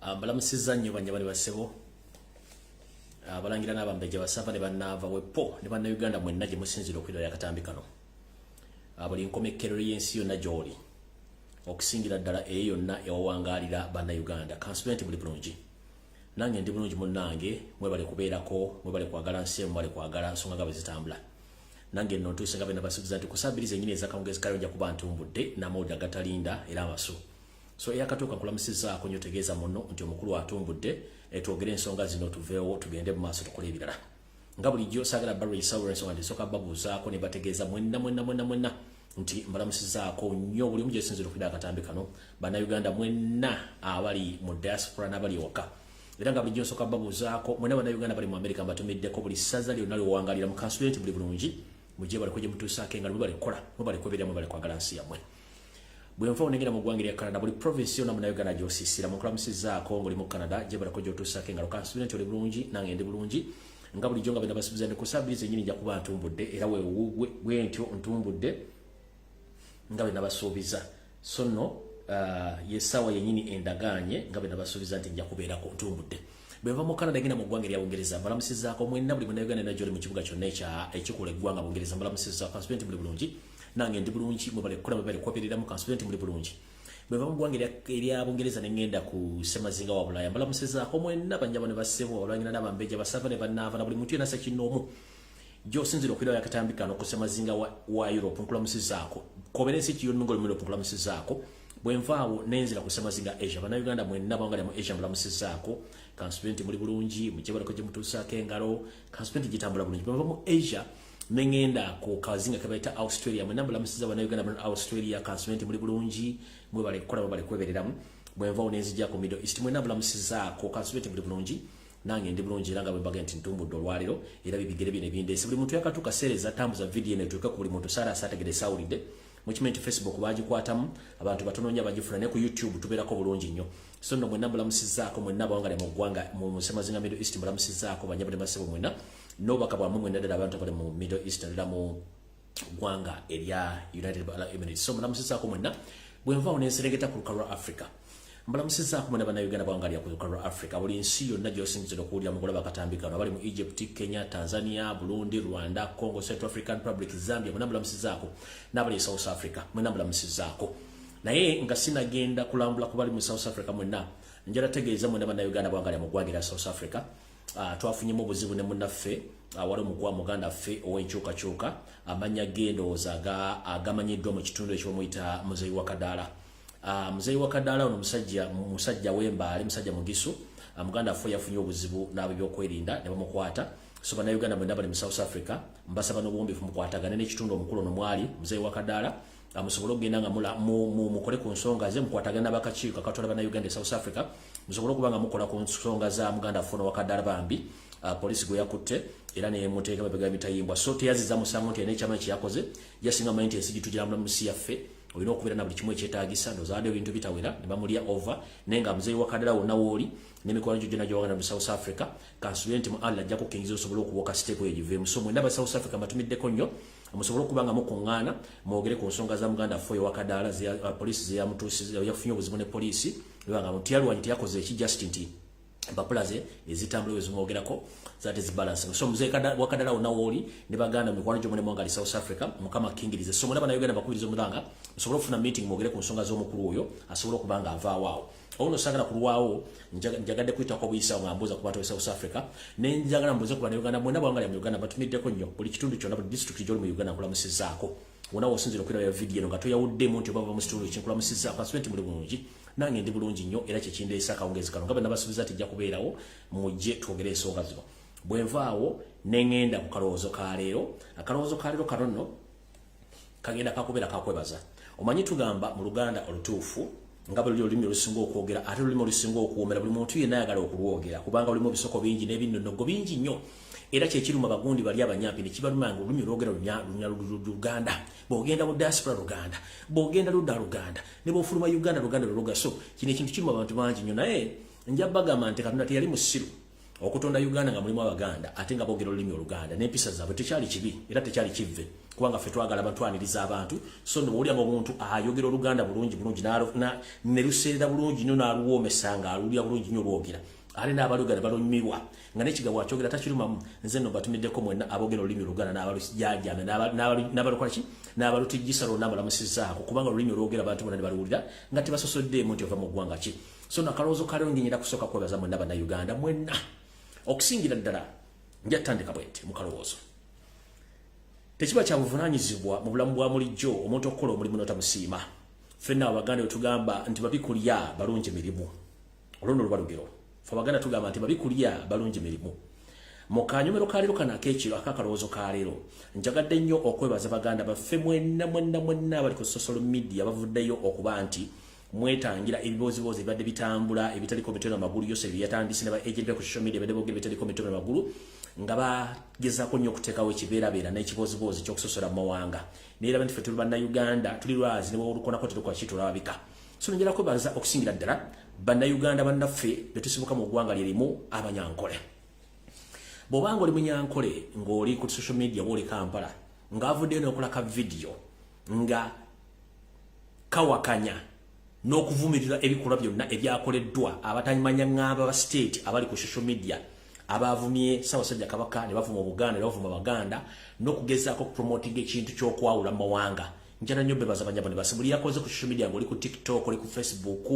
Balamusiza nnyo banjabali basebo. Abalangira n'abambejja basava ne bannaava wepo ne bannayuganda mwenna gye musinzira okwirira yakatambi kano. Buli nkomekerero y'ensi yonna gy'oli okusingira ddala eyo yonna ewawangaalira bannayuganda. Kansubenti buli bulungi. Nange ndi bulungi munnange mwebale kubeerako mwebale kwagala nsi mwebale kwagala nsonga nga bwe zitambula. Nange nno ntuuse nga bena basuubiza nti kusabiriza ennyini ez'akawungezi kayonja kuba ntumbudde n'amawulire agatalinda era amasu. So eyakatuuka nkulamusizaako nnyo tegeeza muno nti omukulu atumbudde twogere ensonga zino tuveewo tugende mu maaso tukole ebirala. Nga bulijjo saagala barreesawula ensonga ndisooka babuuzaako ne bategeeza mwenna nti mbalamusizaako nnyo buli omu gye sinzira okwidda akatambi kano bannayuganda mwenna abali mu diaspora n'abali ewaka. Era nga bulijjo nsooka babuuzaako mwenna bannayuganda bali mu Amerika mbatumiddeko buli ssaza lyonna ly'owangaalira mu kansulenti buli bulungi mujje baleko gye mutuusaako engalo mwe bali kukola mwe bali kweberera mwe bali kwagala nsi yammwe. Bwe nfa onengera mu ggwanga lya Canada buli province yonna munnayuganda gy'osiisira mu nkulamusizaako ng'oli mu Canada gye baleko gy'otuusaako engalo kansulenti oli bulungi nange ndi bulungi nga bulijjo nga bena basuubiza ne kusabiriza ennyini nja kuba ntumbudde era bwe ntyo ntumbudde nga bena basuubiza so nno yessaawa yennyini endagaanye nga bena basuubiza nti nja kubeerako ntumbudde. Bwe nva mu Canada genda mu ggwanga erya Bungereza mbalamusizaako mwenna buli munnayuganda yenna gy'oli mu kibuga kyonna ekikola eggwanga Bungereza mbalamusizaako kansulenti buli bulungi nange ndi bulungi mwe bali kukola mwe bali kwoperera mu kansulenti buli bulungi. Bwe nva mu ggwanga erya Bungereza ne ngenda ku Ssemazinga wa Bulaaya mbalamusizaako mwenna banjaba ne bassebo abalangira n'abambejja basava ne bannaava na buli muntu yenna ssekinnoomu gy'osinzira okwirirawo yakatambi kano ku Ssemazinga wa Europe nkulamusizaako kobera ensi kiyonna ng'oli mu Europe nkulamusizaako. Bwe nvaawo nenzira ku Ssemazinga Asia bannayuganda mwenna bangali mu Asia mbalamusizaako kansulenti muli bulungi mujje baleko gye mutuusaako engalo kansulenti gitambula bulungi. Bwe nva mu Asia nengenda ku kazinga kebaita Australia mwenna mbalamusiza bannayuganda mu Australia kansulenti muli bulungi mwe bali kukola mwe bali kwebereramu. Bwe nvaawo nenzija ku Middle East mwenna mbalamusizaako kansulenti muli bulungi nange ndi bulungi era nga bwe mbaga nti ntumbudde olwaliro era bibigere bino ebindeese buli muntu yakatuuka seereza tambuza vidiyo eno etuuke ku buli muntu saala asaategedde saawulidde mukimanyi Facebook bagikwatamu abantu batono nnyo abagifuna ne ku YouTube tubeerako bulungi nnyo. So nno mwenna mbalamusizaako mwenna abawangale mu ggwanga mu Ssemazinga Middle East mbalamusizaako banyabale basebo mwenna n'obubaka bwammwe mwenna ddala abantu abali mu Middle East ddala mu ggwanga erya United Arab Emirates. So mbalamusizaako mwenna bwe nvaawo nenserengeta ku lukalu lwa Africa mbalamusizaako mwenna bannayuganda bawangalira ku lukalu lwa Africa buli nsi yonna gy'osinzira okuwulira mu kulaba akatambi kano abali mu Egypt, Kenya, Tanzania, Burundi, Rwanda, Congo, Central African Republic, Zambia mwenna mbalamusizaako n'abali South Africa mwenna mbalamusizaako. Naye nga sinagenda kulambula ku bali mu South Africa mwenna njala tegeeza mwenna bannayuganda bawangalira mu ggwanga erya South Africa twafunyemu obuzibu ne munnaffe wali omugwa muganda ffe ow'enkyukakyuka amannya gendowooza agamanyiddwa mu kitundu ekyomuyita Muzeeyi wa Kadaala. Muzeeyi wa Kadaala ono musajja w'embaale musajja mugisu muganda ffe yafunye obuzibu n'ab'ebyokwerinda ne bamukwata. So bannayuganda mwenna bali mu South Africa mbasaba n'obuwombeefu mukwatagane n'ekitundu omukulu ono mwali Muzeeyi wa Kadaala musobole okugenda nga mukole ku nsonga ze mukwatagana n'abakakiiko akatwala bannayuganda e South Africa musobole okuba nga mukola ku nsonga za muganda ffe ono wa Kadaala bambi polisi gwe yakutte era ne muteeka mabega bitayimbwa. So teyaziza musango nti enekyama kyeyakoze yasinga manyi nti ensi gitugiramula mu nsi yaffe olina okubeera na buli kimu ekyetaagisa ndozaadde ebintu bitawera ne bamulya over naye nga Muzeeyi wa Kadaala wonna wooli n'emikono gyo gyonna gy'owangana mu South Africa kansulenti mu Allah ajja kukkiriza osobole okuwoka siteepu eyo giveemu. So mwenna ba South Africa mbatumiddeko nnyo musobole okuba nga mukuŋŋaana mwogere ku nsonga za muganda ffe oyo wa Kadaala poliisi zeyamutuusiza yafunye obuzibu ne poliisi ebanga mutiyalwanyi teyakoze eki just nti empapula ze ezitambula we zimwogerako zate zibalancing. So Muzeeyi wa Kadaala wonna wooli ne baganda mikwano gy'omwe ne mwangali South Africa mukama akkingirize. So mwenna bannayuganda bakubiriza omulanga musobole okufuna meeting mwogere ku nsonga z'omukulu oyo asobole okuba nga avaawo awo. Ono sagala kulwawo njagadde kuyitako obuyisa nga mbuuza ku bantu be South Africa ne njagala mbuuze ku bannayuganda mwenna bawangalira mu Uganda batumiddeko nnyo buli kitundu kyonna buli district gy'oli mu Uganda nkulamusizaako wonna wosinzira okwiraba vidiyo eno nga toyawuddemu nti obava mu kitundu ekinkulamusizaako kansulenti muli bulungi nange ndi bulungi nnyo era kyekindeesa akawungezi kano nga bwe nabasuubiza nti jja kubeerawo mujje twogere ensonga zino. Bwe nvaawo ne ŋŋenda ku kalowoozo ka leero akalowoozo ka leero kano nno kagenda kakubeera kakwebaza. Omanyi tugamba mu Luganda olutuufu nga buli olulimi olusinga okwogera ate olulimi olusinga okuwoomera buli muntu yenna ayagala okulwogera kubanga lulimu ebisoko bingi n'ebinnonogo bingi nnyo era kyekiruma abagundi bali abanyampi ne kibaluma nga olulimi olwogera Luganda bw'ogenda mu diaspora Luganda bw'ogenda ludda Luganda ne bw'ofuluma Uganda lwologa. So kino ekintu kiruma abantu bangi nnyo naye nja bagamba nti Katonda teyali musiru okutonda Uganda nga mulimu abaganda ate nga boogera olulimi Oluganda n'empisa zaabwe tekyali kibi era tekyali kivve kubanga ffe twagala bantwaniriza abantu so no bw'olya omuntu ayogera Oluganda bulungi ne luseerera bulungi nnyo n'aluwoomesa nga alulya bulungi nnyo olwogera ate n'abaluganda balonyumirwa nga n'ekigabo akyogera takirumamu nze nno batumiddeko mwenna aboogera olulimi Oluganda n'abalujajjame n'abalukolaki n'abalutijjisa lwonna abalamusizaako kubanga olulimi olwogera abantu bonna ne baluwulira nga tebasosoddeemu nti ova mu ggwanga ki so nakalowoozo kalero ngenyera kusooka kwebaza mwenna bannayuganda mwenna okusingira ddala njatandika bwente mu kalowoozo tekiba kya buvunaanyizibwa mu bulamu bwa mulijjo omuntu okukola omulimu n'otamusiima ffenna abaganda bwe tugamba nti babikulya balungi mirimu olwo luba lugero ffe abaganda tugamba nti babikulya balungi mirimu mu kanyomero ka leero kano ak'ekiro akakalowoozo ka leero njagadde nnyo okwebaza baganda baffe mwenna abali ku social media bavuddeyo okuba nti mwetangira ebiboozibozi ebibadde bitambula ebitaliko mitone amagulu yose byatandise ne ba agent ku social media badde bitaliko mitone amagulu nga bagezaako nnyo okuteekawo ekibeerabeera n'ekiboozibozi ky'okusosola mu mawanga neera nti ffe tuli bannayuganda tuli lwazi ne bwolukonako tetukwa kitulabika so nongera kwebaza okusingira ddala bannayuganda bannaffe be tusibuka mu ggwanga lyerimu abanyankole bw'obanga oli munyankole ng'oli ku social media bw'oli Kampala ng'avuddeyo n'okola ka video nga kawakanya n'okuvumirira ebikolwa byonna ebyakoleddwa abatanyimanya ng'aba ba state abali ku social media abavumye Ssaabasajja Kabaka ne bavuma Buganda ne bavuma Baganda n'okugezaako okupromotinga ekintu ky'okwawula mu mawanga njala nnyo bebaza banyabo ne basibuli yakoze ku social media ng'oli ku TikTok oli ku Facebook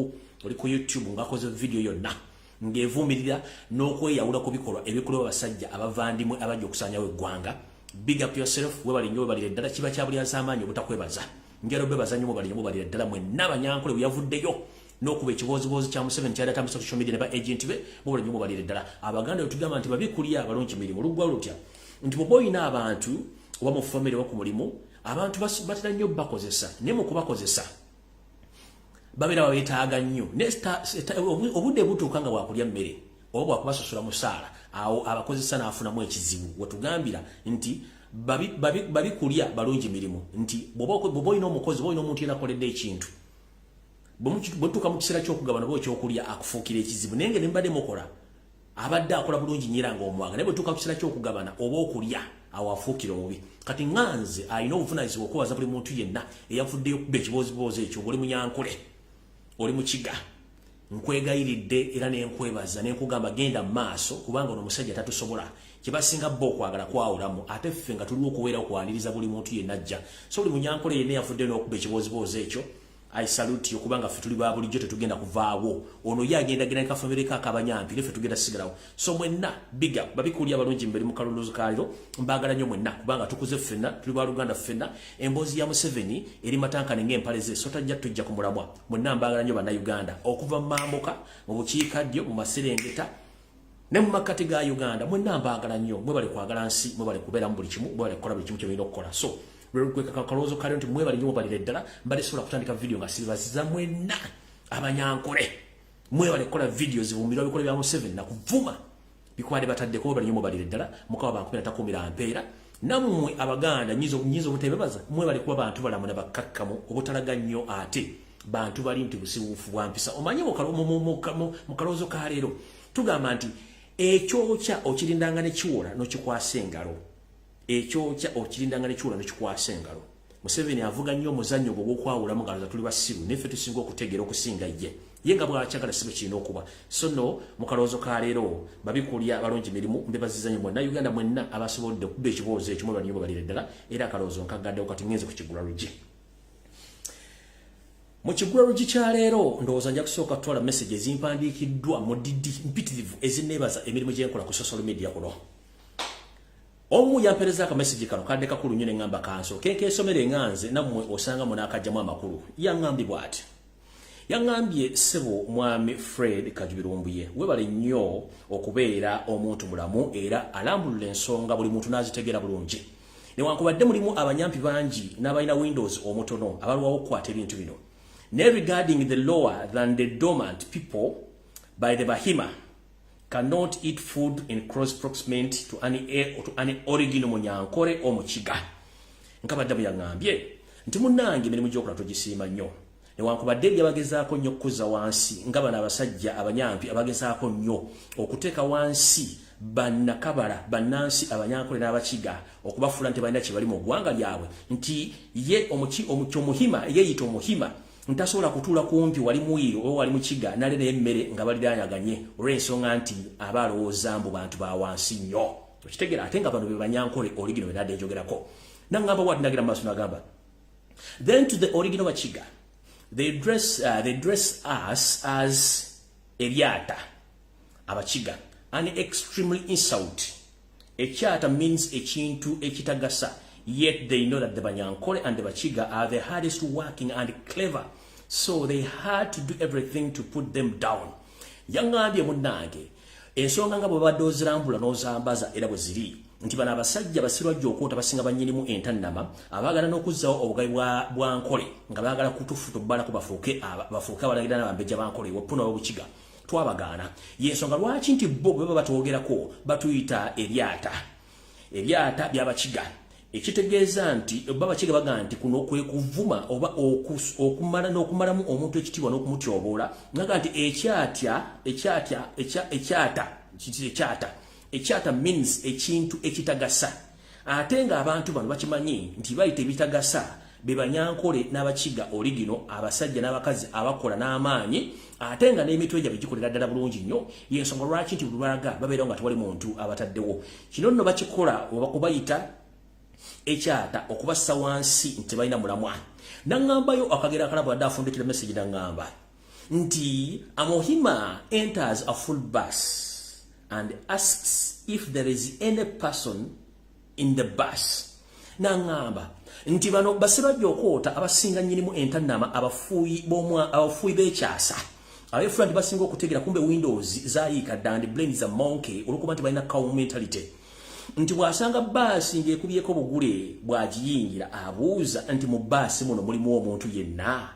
oli ku YouTube ng'akoze video yonna ng'evumirira n'okweyawula ku bikolwa abasajja abavandimwe abajja okusaanyawo eggwanga big up yourself webali nnyo webalire ddala kiba kya buli az'amaanyi obutakwebaza njalo bebaza nnyo mubalire ddala mwenna abanyankole bweyavuddeyo n'okuba ekiboozibozi kya Museveni kyadatamusa social media ne ba agent be mubali nnyo mubalire ddala abaganda tugamba nti babikulya abalungi mirimu luggwa lutya nti bw'oba olina abantu oba mu famire oba ku mulimu abantu batera nnyo bakozesa ne mu kubakozesa babeera babeetaaga nnyo obudde butuuka nga bwakulya mmere oba bwakubasosola musaala awo abakozesa n'afunamu ekizibu wetugambira nti babikulya balungi mirimu nti bw'oba olina omukozi oba olina omuntu yena akoledde ekintu bwetuuka mu kiseera ky'okugabana oba ekyokulya akufuukira ekizibu naye nga ne mbadde mukola abadde akola bulungi nnyo era ng'omwaga naye bwetuuka mu kiseera ky'okugabana oba okulya awo afuukira obubi kati nganze alina obuvunaanyizibwa okwebaza buli muntu yenna eyavuddeyo okuba ekiboozibozi ekyo oli munyankole oli mukiga nkwegayiridde era nenkwebaza nenkugamba genda mu maaso kubanga ono omusajja tatusobola kyebasinga bbo okwagala kwawulamu ate ffe nga tuliwo okubeera okwaniriza buli muntu yenna ajja so buli munyankole yenna yavuddeyo n'okuba ekiboozibozi ekyo I salute you kubanga ffe tuli ba bulijjo tetugenda kuvaawo ono ye agendagenda ne kafamire ke akabanyampi neffe tugenda sigalawo so mwenna big up babikulya abalungi mberi mu kalowoozo ka leero mbaagala nnyo mwenna kubanga tukuze ffenna tuli ba Luganda ffenna emboozi ya Museveni eri matankane ng'empale ze so tajja tujja ku mulamwa mwenna mbaagala nnyo bannayuganda okuva mu mambuka mu bukiikaddyo mu maserengeta ne mu makkati ga Uganda mwenna mbaagala nnyo mwebale kwagala nsi mwebale kubeera mu buli kimu mwebale kukola buli kimu kye mulina okukola so lwekwe kakalowoozo kalero nti mwebali nnyo mubalire ddala mbadde sobola kutandika video nga sibaziza mwenna abanyankole mwebale kukola video zivumirwa bikola bya Museveni na kuvuma bikwade bataddeko mwebali nnyo mubalire ddala mukaba bankumi natakumira mpeera nammwe abaganda nyizo butebebaza mwebale kuba bantu balamu ne bakakkamu obutalaga nnyo ate bantu bali nti busibuufu bwa mpisa omanye mu kalowoozo ka leero tugamba nti ekyokya okirindanga ne kiwola n'okikwasa engalo ekyokya okirindanga ne kiwola n'okikwasa engalo Museveni avuga nnyo omuzannyo gwo gw'okwawula mu ngalo za tuli basiru neffe tusinga okutegeera okusinga ye nga bw'akyagala sibe kirina okuba so no mu kalowoozo ka leero babikulya balungi mirimu mbebaziza nnyo mwenna Uganda mwenna abasobodde okuba ekiboozi ekyo mwebali nnyo mubalire ddala era akalowoozo nkagaddewo kati ngenze ku kigula luggi mu kigula luggi kya leero ndowooza nja kusooka tutwala message ezimpandiikiddwa mu didi mpitirivu ezinneebaza emirimu gye nkola ku social media kuno omu yampereza aka message kano kadde kakulu nnyo ne ngamba kanso kenkesomera enganze nammwe osanga munaakajjamu amakulu yangambye bw'ati yangambye ssebo mwami Fred Lumbuye webale nnyo okubeera omuntu mulamu era alambulula ensonga buli muntu n'azitegeera bulungi newankubadde mulimu abanyampi bangi n'abalina windows omutono abalwawo okukwata ebintu bino ne regarding the lower than the dormant people by the Bahima cannot eat food in close proximity to any original munyankore omukiga nkabadde buyangambye nti munnange emirimu gy'okola togisiima nnyo newankubadde lyabagezaako nnyo okuza wansi nga bano abasajja abanyampi abagezaako nnyo okuteeka wansi bannakabala bannansi abanyankole n'abakiga okubafuula nti balina kye bali mu ggwanga lyabwe nti ye omuhima yeeyita omuhima ntasobola kutuula kumpi wali muyiiro oba wali mukiga nalera emmere nga baliraanyaganye olw'ensonga nti aba alowooza mbu bantu ba wansi nnyo okitegeera ate nga bano be banyankole oligino be nadde njogerako nangamba wati nagira mu maaso nagamba then to the original bakiga they dress us as ebyata abakiga an extremely insult. Ekyata means ekintu ekitagasa. Yet they know that the Banyankole and the Bachiga are the hardest working and clever. So they had to do everything to put them down. Yangambye munnange ensonga nga bwe badde ozirambula n'ozambaza era bwe ziri nti bano abasajja basirwa gy'okwota basinga bannyinimu entannama abaagala n'okuzzawo obugabi bwa nkole nga baagala kutufutubalako bafuuke abalangira n'abambejja ba nkole wepuna w'obukiga twabagaana yensonga lwaki nti bo bwe baba batwogerako batuyita ebyata by'abakiga ekitegeeza nti babakiga baga nti kuno kwe kuvuma oba okumala n'okumalamu omuntu ekitiibwa n'okumutyoboola naga nti ekyata means ekintu ekitagasa ate nga abantu bano bakimanyi nti bayita ebitagasa be banyankole n'abakiga oligino abasajja n'abakazi abakola n'amaanyi ate nga n'emitwe gyabwe gikolera ddala bulungi nnyo yensonga lwaki nti lubalaga babeerawo nga tewali muntu abataddewo kino nno bakikola oba kubayita ekyata okubassa wansi nti balina mulamwa naŋŋambayo akagera akalabo adde afundikira message naŋŋamba nti amohima enters a full bus and asks if there is any person in the bus naŋŋamba nti bano basebajja okwoota abasinga nnyinimu entannama abafuuyi b'ekyasa abeefula nti basinga okutegera kumbe windows zayiika dda and brain is a monkey olwokuba nti balina cow mentality nti bw'asanga baasi ng'ekubyeko bugule bw'agiyingira abuuza nti mu baasi muno mulimu omuntu yenna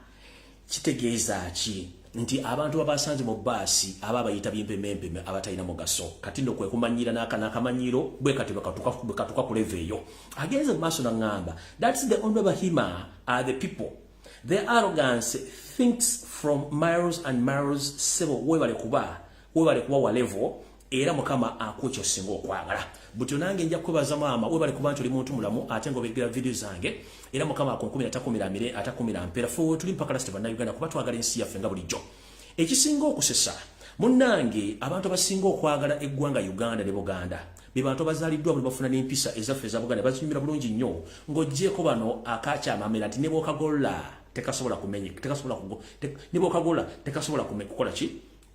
kitegeeza ki nti abantu babasanze mu baasi aba bayita byempemempeme abatalina mugaso kati nno kwe kumanyira n'akamanyiiro bwe kati bwekatuka ku leve eyo agenze mu maaso naŋŋamba that's the only bahima are the people their arrogance thinks from miles and miles sebo webale kuba wa level era mukama akuukyo singa okwagala butyo nange nja kwebaza maama webale kuba nti oli muntu mulamu ate ng'obeegera video zange era mukama akunkumira takumiramire atakumira mpera fo tuli mpaka lasite bannayuganda kuba twagala ensi yaffe nga bulijjo ekisinga okusesa munnange abantu abasinga okwagala eggwanga Uganda ne Buganda be bantu abazaaliddwa buli bafuna n'empisa ezaffe eza Buganda bazinyumira bulungi nnyo ng'oggyeko bano akakyamamera nti ne bw'okagolla tekasobola kukola ki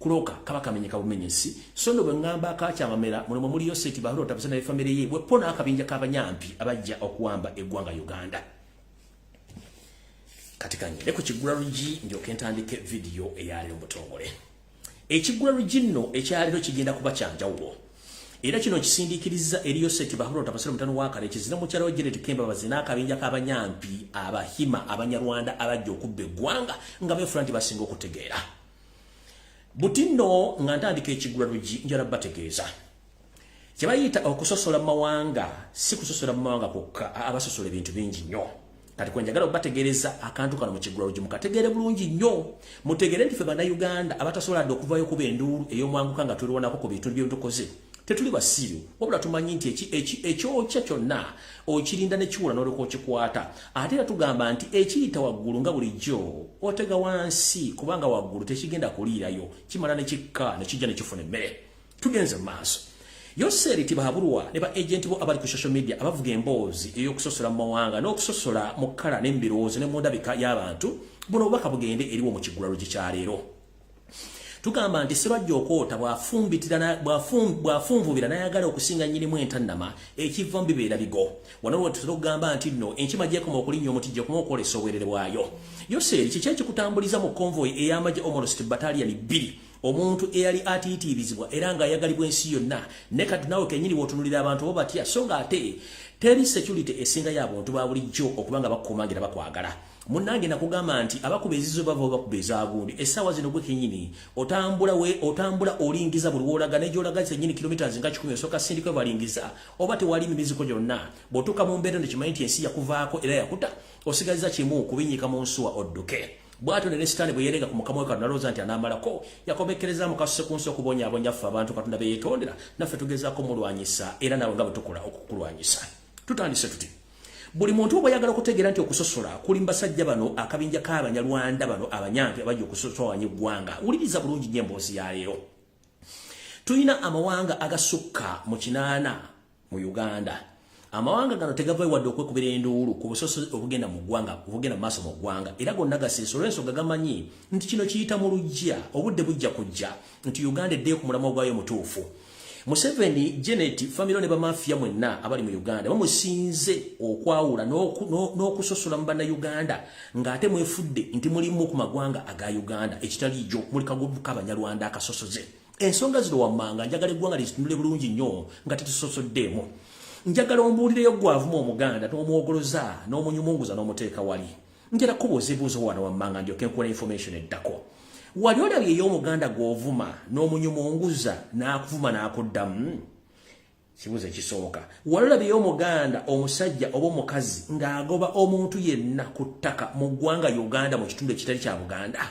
kuloka kaba kamenyeka bumenyesi so ndo bwe ngamba akakyamamera muno muli yoseti bahuro tabasana family ye wepona akabinja kabanyampi abajja okuwamba eggwanga Uganda katika nyine ku kigula rugi ndio kentandike video eyali mbotongole ekigula rugi nno ekyaliro kigenda kuba kyanjawulo era kino kisindikiriza eri yoseti bahuro tabasana mutano wakale kizina mu kyalo Janet Kemba bazina akabinja kabanyampi abahima abanyarwanda abajja okubba eggwanga nga beefula nti basinga okutegeera Butino nga ntandika ekigula rugi njala bategeeza kyebayita okusosola mawanga si kusosola mawanga kokka abasosola ebintu bingi nnyo kati kwenjagala bategereza akantu kano mu kigula rugi mukategeere bulungi nnyo mutegeere nti ffe bannayuganda abatasobola dde okuvayo kuba enduulu ey'omwanguka nga tulwanako ku bintu bye tukoze tetuli basiru wabula tumanyi nti ekyokya kyonna okirinda ne kiwula n'olyoka okikwata ate era tugamba nti ekiyita waggulu nga bulijjo otega wansi kubanga waggulu tekigenda kuliirayo kimala ne kikka ne kijja ne kifuna emmere tugenze mu maaso Yoseri Tibahabulwa ne ba agent bo abali ku social media abavuga emboozi ey'okusosola mu mawanga n'okusosola mu kkala n'embirowoozo ne mu ndabika y'abantu buno obubaka bugende eriwo mu kigula rugi kya leero tugamba nti sirwajja okwoota bw'afunvubira n'ayagala okusinga nnyinimu entannama ekiva mu bibeera bigo wano tugamba nti nno enkima gyekoma okulinnya omuti gyekoma okwolesa obwerere bwayo Yoseri kiki ekikutambuliza mu convoy ey'amagye Omolositi Battalion 2 omuntu eyali atiitiibizibwa era nga ayagalibwa ensi yonna ne kati naawe kennyini bw'otunulira abantu bo batya so nga ate teri security esinga y'abantu ba bulijjo okubanga bakukumangira bakwagala munnange nakugamba nti abakuba ezizo bava bakuba ezaagundi essaawa zino gwe kennyini otambula olingiza buli w'olaga n'egy'olaga kyennyini kilometers nga 10 osooka sindiko balingiza oba tewali mimiziko gyonna bw'otuuka mu mbeera nekimanyi nti ensi yakuvaako era yakuta osigaliza kimu kubinnyika mu nsuwa odduke bwato ne sitani bwe yerega ku mukama we Katonda alowooza nti anaamalako yakomekereza mu kasuse ku nsi okubonyaabonya ffe abantu Katonda be yeetondera naffe tugezaako mulwanyisa era nawe nga bwe tukola okukulwanyisa. Tutandise tuti buli muntu bw'ayagala okutegeera nti okusosola kuli mu basajja bano akabinja k'Abanyarwanda bano abanyampi abajja okusosolanya eggwanga. Wuliriza bulungi nnyo emboozi ya leero. Tulina amawanga agasukka mu 8 mu Uganda. Amawanga gano tegava wadde okwekubira enduulu ku busosozi obugenda mu ggwanga, obugenda mu maaso mu ggwanga, era gonna gaseeso olw'ensonga gamanyi nti kino kiyita mu lujja, obudde bujja kujja nti Uganda eddeyo ku mulamwa gwayo mutuufu. Museveni, Janet, famiro ne bamafia mwenna abali mu Uganda bamusinze okwawula n'okusosola mu bannayuganda ng'ate mwefudde nti mulimu ku magwanga aga Uganda ekitaliijo muli kagubu k'Abanyarwanda akasosoze. Ensonga zino wammanga njagala eggwanga litunule bulungi nnyo nga tetusosoddeemu. Njagala ombuulireyo gwavuma Omuganda n'omwogoloza n'omunyumunguza n'omuteeka wali. Njala kubuuza ebibuuzo wano wammanga ndyoke nkuwa information eddako. Wali olabyeyo Omuganda gw'ovuma n'omunyumunguza n'akuvuma n'akuddamu? Kibuuzo ekisooka. Wali olabyeyo Omuganda omusajja oba omukazi ng'agoba omuntu yenna ku ttaka mu ggwanga Uganda mu kitundu ekitali kya Buganda?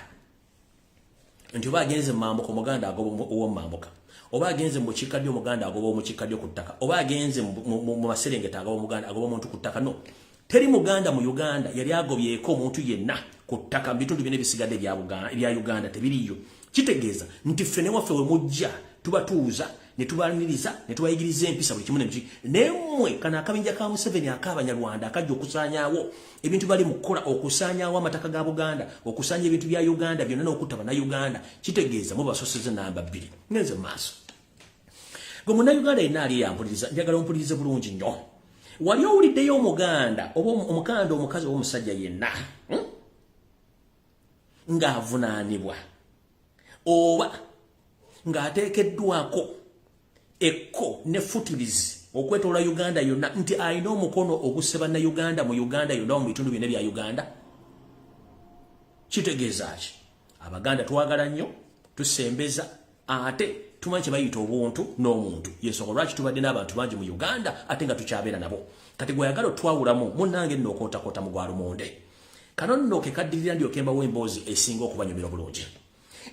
Nti oba agenze mu mambuka Omuganda agoba ow'omumambuka, oba agenze mu bukiikaddyo Omuganda agoba omukiikaddyo ku ttaka, oba agenze mu Maserengeta agoba Omuganda agoba omuntu ku ttaka. No, teri Muganda mu Uganda yali agobyeko omuntu yenna ku ttaka mu bitundu bino ebisigadde ebya Uganda tebiriyo. Kitegeeza nti ffe ne waffe we mujja tubatuuza ne tubalumiriza ne tubayigiriza empisa buli kimu ne muki nemmwe kana akabinja ka Museveni ak'Abanyarwanda akajja okusaanyaawo ebintu bali mu kukola, okusaanyaawo amataka ga Buganda, okusaanya ebintu bya Uganda byonna n'okutta Bannayuganda. Kitegeeza mubasoseze namba 2. Ngenze mu maaso. Gwe Munnayuganda yenna ali yampuliriza, njagala ompulirize bulungi nnyo. Wali owuliddeyo Omuganda oba Omukanda omukazi oba omusajja yenna ng'avunaanibwa oba ng'ateekeddwako ekko ne futurizi okwetoola Uganda yonna nti alina omukono oguseba Bannayuganda mu Uganda yonna mu bitundu byonna bya Uganda? Kitegeeza ki? Abaganda twagala nnyo, tusembeza, ate tumanyi kye bayita obuntu n'omuntu. Y'ensonga lwaki tubadde n'abantu bangi mu Uganda ate nga tukyabeera nabo. Kati gw'ayagala otwawulamu munnange nno okootakoota mu gwa lumonde. Kano nno kekaddirira ndyoke embawo emboozi esinga okubanyumira bulungi.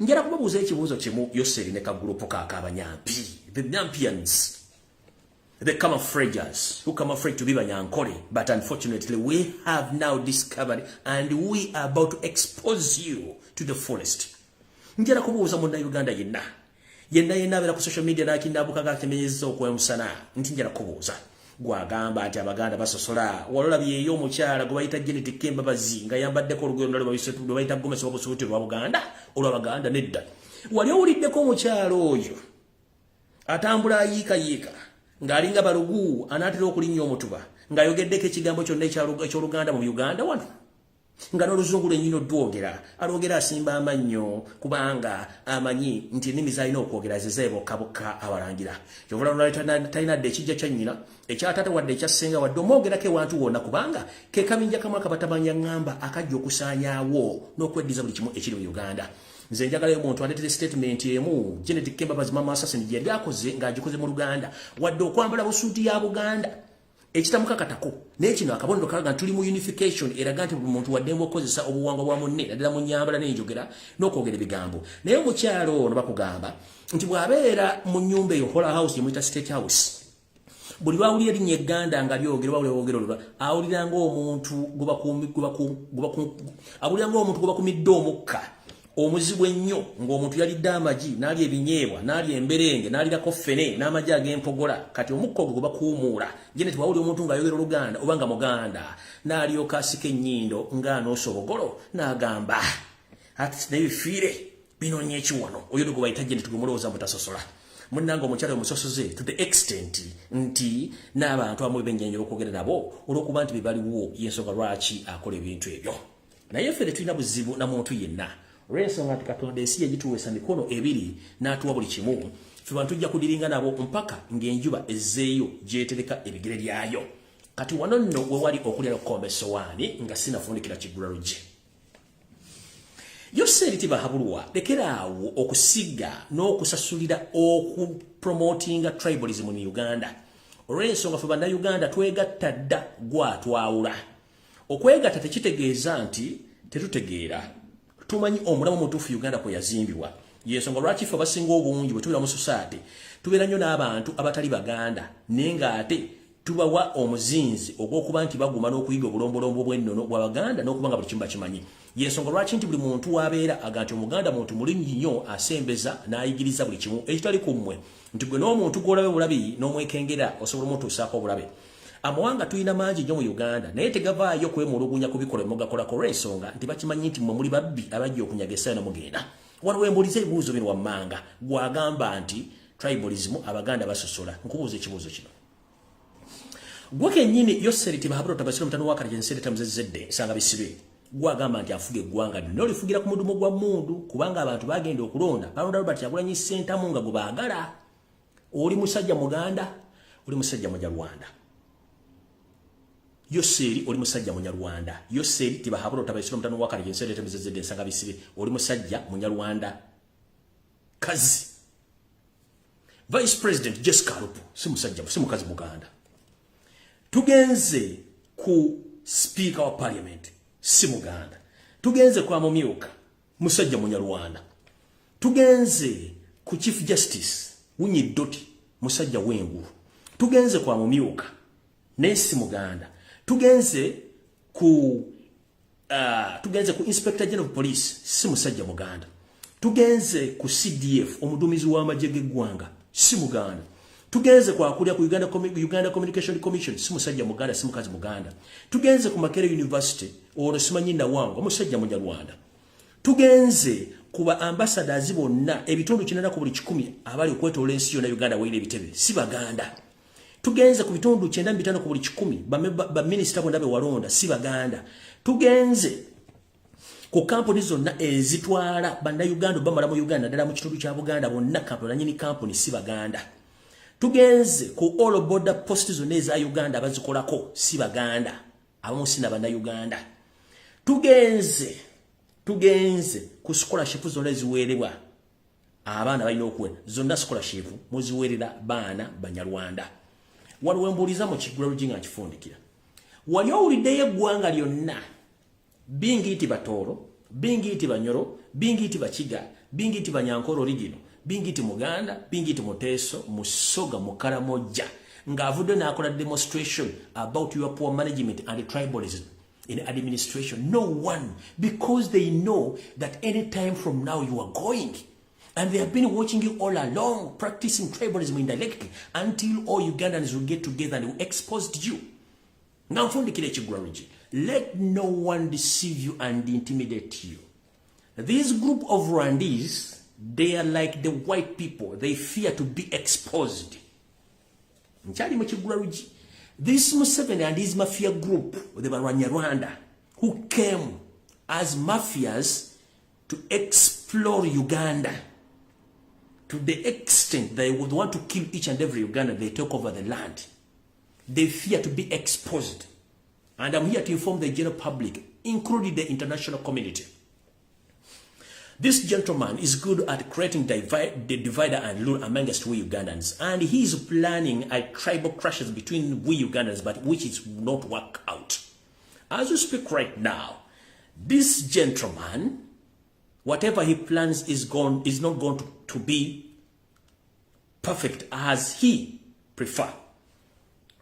Njala kubabuuza ekibuuzo kimu Yoseri ne kagurupu k'Abanyampi, the Nyampians, the camouflagers who camouflage to be Banyankole, but unfortunately we have now discovered and we are about to expose you to the fullest. Njala kubuuza Munnayuganda yenna abeera ku social media n'akindabuka gakemenyezza okwemusana nti njala kubuuza gwagamba nti Abaganda basosola. Walolabyeyo omukyala gwe bayita Janet Kembabazi nga yambaddeko olugero lwali lwe bayita Gomesi w'obusuuti lwa Buganda olw'Abaganda nedda. Wali owuliddeko omukyala oyo atambula ayiikayiika ng'alinga balugu anaatera okulinnya omutuba ng'ayogeddeko ekigambo kyonna eky'Oluganda mu Uganda wano nga n'Oluzungu lwennyini odwogera alwogera asimba amannyo kubanga amanyi nti ennimi z'alina okwogera zezeebokabokka abalangira. Kyovula talina dde ekijja kya nnyina ekyataata wadde ekyassenga wadde omwogerako ewantu wonna kubanga ke kabinja kamu akabatabanya ŋŋamba akajja okusaanyaawo n'okweddiza buli kimu ekiri mu Uganda. Nze njagalayo omuntu aleetere statement emu Janet Kembabazi Mama Assassin gye yali akoze ng'agikoze mu Luganda wadde okwambala busuuti ya Buganda ekitamukakatako naye kino akabonero kalaga tuli mu unification eraga nti buli muntu wadde okozesa obuwangwa bwa munne naddala mu nnyambala n'enjogera n'okwogera ebigambo. Naye omukyalo ono bakugamba nti bw'abeera mu nnyumba eyo Hola House gye muyita State House, buli lwawulira erinnya egganda nga lyogera wawulira olwo awulira ng'omuntu gwe bakumidde omukka omuzibu ennyo ng'omuntu yalidde amagi n'alya ebinyeebwa n'alya emberenge n'alirako ffene n'amagi ag'empogola. Kati omukka ogwo gwe bakuumuula Janet wawulira omuntu ng'ayogera Oluganda oba nga Muganda n'alyoka asika ennyindo ng'anoosa obogolo n'agamba ati naye bifiire binoonya ekiwano. Oyo gwe bayita Janet gwe mulowooza mutasosola. Munnange omukyala omusosoze to the extent nti n'abantu abamu bennyanja okwogera nabo olw'okuba nti bebaliwo y'ensonga lwaki akola ebintu ebyo. Naye ffe tetulina buzibu na muntu yenna olw'ensonga nti Katonda ensi yagituweesa mikono ebiri n'atuwa buli kimu. Ffe bantu tujja kudiringa nabo mpaka ng'enjuba ezzeeyo gy'etereka ebigere byayo. Kati wano nno we wali okulya okukomba essowaani nga sinafundikira kiggula luggi. Yoseri Tibahabulwa lekeraawo okusiga n'okusasulira okupromotinga tribalism mu Uganda. Olw'ensonga ffe Bannayuganda twegatta dda gwatwawula. Okwegatta tekitegeeza nti tetutegeera. tumanyi omulamu mutuufu Uganda kwe yazimbibwa. Yensonga lwaki ffe abasinga obungi bwe tubeera mu society tubeera nnyo n'abantu abatali Baganda naye ng'ate tubawa omuzinzi ogw'okuba nti baguma n'okuyiga obulombolombo bw'ennono bwa Baganda n'okuba nga buli kimu bakimanyi. Yensonga lwaki nti buli muntu wabeera aga nti Omuganda muntu mulungi nnyo asembeza n'ayigiriza buli kimu ekitali ku mmwe nti gwe n'omuntu gw'olabe bulabi n'omwekengera osobola omutuusaako obulabe. Amawanga tuyina mangi nnyo mu Uganda naye tegavaayo kwemulugunya kubikola mugakolako olw'ensonga nti bakimanyi nti mmwe muli babbi abajja okunyaga essaawa mugenda. Waliwo embuuliza ebibuuzo bino wammanga gwagamba nti tribalism Abaganda basosola. Nkubuuza ekibuuzo kino. Gwe kennyini Yoseri Tibahaburo Tabasiro mutano wa Karajense tamuzezedde sanga bisibe. Gwagamba nti afuge eggwanga lino lifugira ku mudumo gwa mundu kubanga abantu bagenda okulonda. Balonda Robert Kyagulanyi Ssentamu nga gwe baagala. Oli musajja Muganda, oli musajja Munyarwanda. Yoseri oli musajja Munyarwanda. Yoseri Tibahaburo Tabasiro mutano wa Karajense tamuzezedde sanga bisibe. Oli musajja Munyarwanda. Kazi. Vice President Jessica Rupu si musajja si mukazi Muganda. Tugenze ku Speaker wa Parliament si Muganda. Tugenze kwa Mumyuka musajja Munyarwanda. Tugenze ku Chief Justice Wunyi Doti musajja Wengulu. Tugenze kwa Mumyuka nesi Muganda. Tugenze ku Inspector General of Police si musajja Muganda. Tugenze ku CDF omudumizi w'amagye g'eggwanga si Muganda. Tugenze kwa kulya ku Uganda Communication Commission si musajja Muganda si mukazi Muganda. Tugenze ku Makerere University ono simanyi na wangu musajja Munyarwanda. Tugenze kuba ambassadors bonna ebitundu kinana ku buli 10 abali okwetoola ensi yonna Uganda wayire ebitebe si Baganda. Tugenze ku bitundu 95 ku buli 10 ba minister bonna be walonda si Baganda. Tugenze ku kampuni zonna ezitwala banda Uganda bamala mu Uganda dala mu kitundu kya Buganda bonna kampuni nyini kampuni si Baganda. Tugenze ku all border posts zonna eza Uganda bazikolako si Baganda abamu sina banda Uganda. Tugenze ku scholarship zonna eziwerebwa abaana balina okuwe zonna scholarship muziwerera baana Banyarwanda. Waliwo embuuliza mu kigula lujinga nkifundikira. Wali owuliddeyo eggwanga lyonna bingi iti Batoro, bingi iti Banyoro, bingi iti Bakiga, bingi iti Banyankoro original, bingi iti Muganda, bingi iti Muteso, Musoga, Mukaramoja. Ngavudde nakola demonstration about your poor management and tribalism in administration. No one, because they know that any time from now you are going. And they have been watching you all along, practicing tribalism indirectly until all Ugandans will get together and will expose you. Now, let no one deceive you and intimidate you. This group of Rwandese, they are like the white people. They fear to be exposed. This Museveni and his mafia group, the Rwanda, who came as mafias to explore Uganda, to the extent they would want to kill each and every Uganda they take over the land. They fear to be exposed. And I'm here to inform the general public, including the international community. This gentleman is good at creating the divider and rule amongst we Ugandans. And he is planning a tribal clashes between we Ugandans, but which is not work out. As we speak right now, this gentleman, whatever he plans is not going to be perfect as he prefer.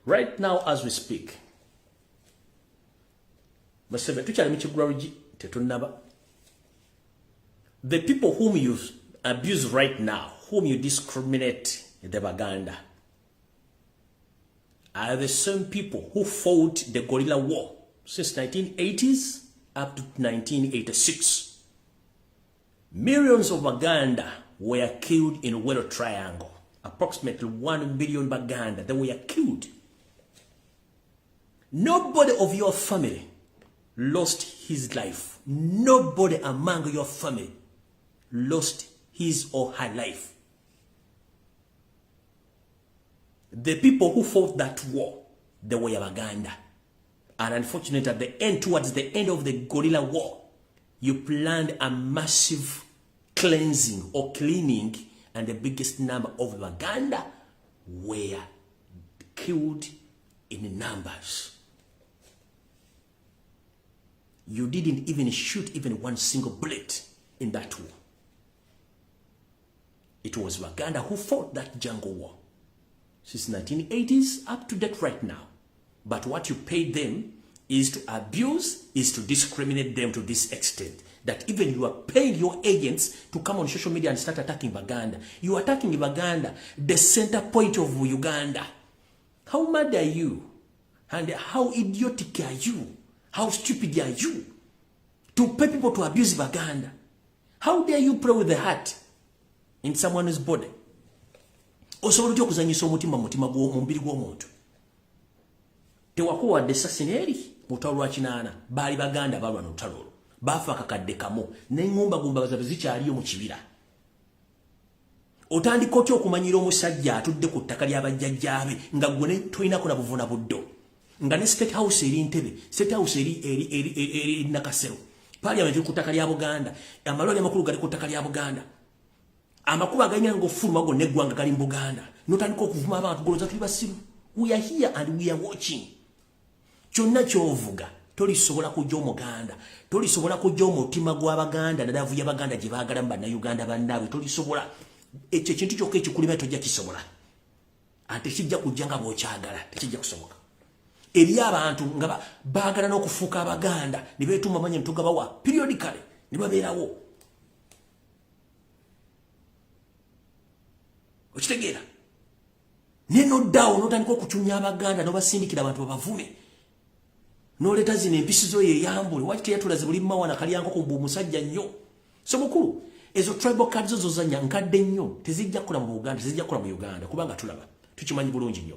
Right now, as we speak, the people whom you abuse right now, whom you discriminate in the Baganda, are the same people who fought the guerrilla war since 1980s up to 1986. Millions of Baganda were killed in Wero Triangle. Approximately 1 million Baganda, they were killed. Nobody of your family lost his life. Nobody among your family lost his or her life. The people who fought that war, they were Baganda. And unfortunately, at the end, towards the end of the guerrilla war, you planned a massive cleansing or cleaning, and the biggest number of Baganda were killed in numbers. You didn't even shoot even one single bullet in that war. It was Uganda who fought that jungle war since 1980s up to date right now. But what you paid them is to abuse, is to discriminate them to this extent. That even you are paying your agents to come on social media and start attacking Uganda. You are attacking Uganda, the center point of Uganda. How mad are you? And how idiotic are you? How stupid are you? To pay people to abuse Uganda. How dare you play with the heart in someone's body? Osobola okuzanyisa omutima mumbiri gw'omuntu. Tewakuwadde assassineri mutalo lwa kinaana baali Baganda balwa n'olutalo. Bafa akakadde kamu n'engumba zaabwe zikyaliyo mu kibira. Otandika otya okumanyira omusajja atudde ku ttaka ly'abajjajjaabe nga gwe tolinako na buvuna buddo. Nga ne State House eri Ntebe, State House eri Nakasero. Parliament ku ttaka lya Buganda, amalwaliro amakulu gali ku ttaka lya Buganda. Amakuba aganya ng'ofuluma gonna eggwanga gali mu Buganda. N'otandika okuvuma abantu goloza tuli basiru. We are here and we are watching. Kyonna ky'ovuga tolisobola kujja omuganda, tolisobola kujja omutima gw'Abaganda nadavu y'Abaganda gye baagala mu bannayuganda bannaabwe, tolisobola. Ekyo ekintu kyokka ekikulima tojja kisobola. Ate kijja kujja nga bw'okyagala, tekijja kusoboka. Eri abantu nga baagala n'okufuuka Abaganda ne beetuma amannya ntugabawa periodically ne babeerawo. Okitegeera? Nenoddawo n'otandika okucunya Abaganda n'obasindikira abantu babavume. N'oleeta zino empisizo ye Yambule, waki teyatulaze buli mawana kalyanko ku musajja nnyo. So mukulu, ezo tribal cards zo zanya nkadde nnyo tezijja kukola mu Buganda, tezijja kukola mu Uganda kubanga tulaba. Tukimanyi bulungi nnyo.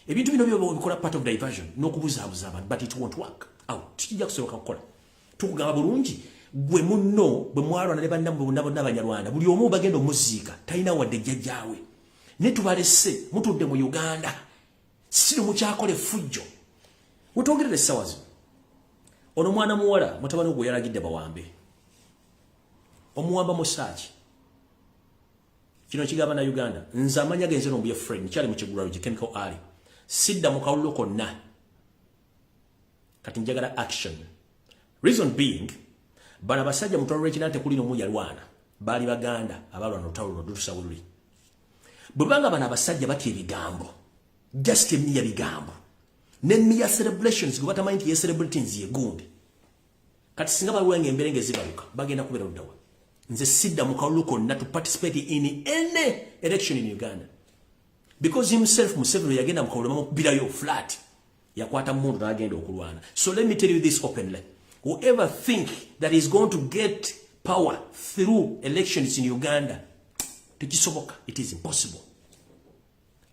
Ebintu bino byo bikola part of diversion n'okubuzaabuza abantu, but it won't work out. Tikijja kusoboka kukola. Tukugamba bulungi, gwe munno bwe mwalwana ne bannamu n'Abanyarwanda, buli omu bagenda omuziika, talina wadde jjajjaawe. Ne tubalese mutudde mu Uganda, siri mukyakole fujjo. Mutwogerere essaawa zino. Ono mwana muwala mutabani gwe yalagidde bawambe. Omuwamba musaaki. Kino kigamba na Uganda. Nze amanya genze n'ombuye friend, kyali mu Kigulalo Chemical Ali. Sidda mu kawulo konna. Kati njagala action. Reason being, bana basajja mutwalo lw'ekinante kuli n'omu yalwana. Baali Baganda abalwana olutalo ludutusa bululi. Bwe banga bana basajja batya ebigambo. Just emmiya bigambo. Nemmiya celebrations gwe batamanyi nti ye celebrations ye gundi. Kati singa baluwenga emberenge zibaluka bagenda kubeera luddawa. Nze sidda mu kawulo konna to participate in any election in Uganda. Because himself Museveni yagenda mu kawulo mamukubirayo flat. Yakwata mundu n'agenda okulwana. So let me tell you this openly. Whoever think that is going to get power through elections in Uganda, tekisoboka. It is impossible.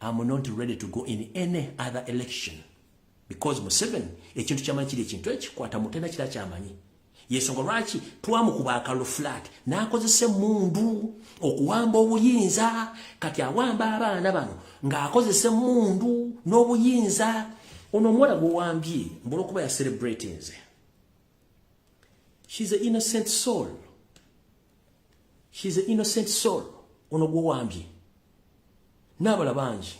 I'm not ready to go in any other election. Because Museveni, ekintu kyamanyi kiri ekintu ekikwata mutenda kira kyamanyi. Yensonga lwaki twamukuba akalo flat n'akozesa mundu okuwamba obuyinza, kati awamba abaana bano ng'akozesa mundu n'obuyinza. Ono omuwala gw'owambye mbula okuba ya celebrating nze. She's an innocent soul. She's an innocent soul. Ono gw'owambye. N'abala bangi.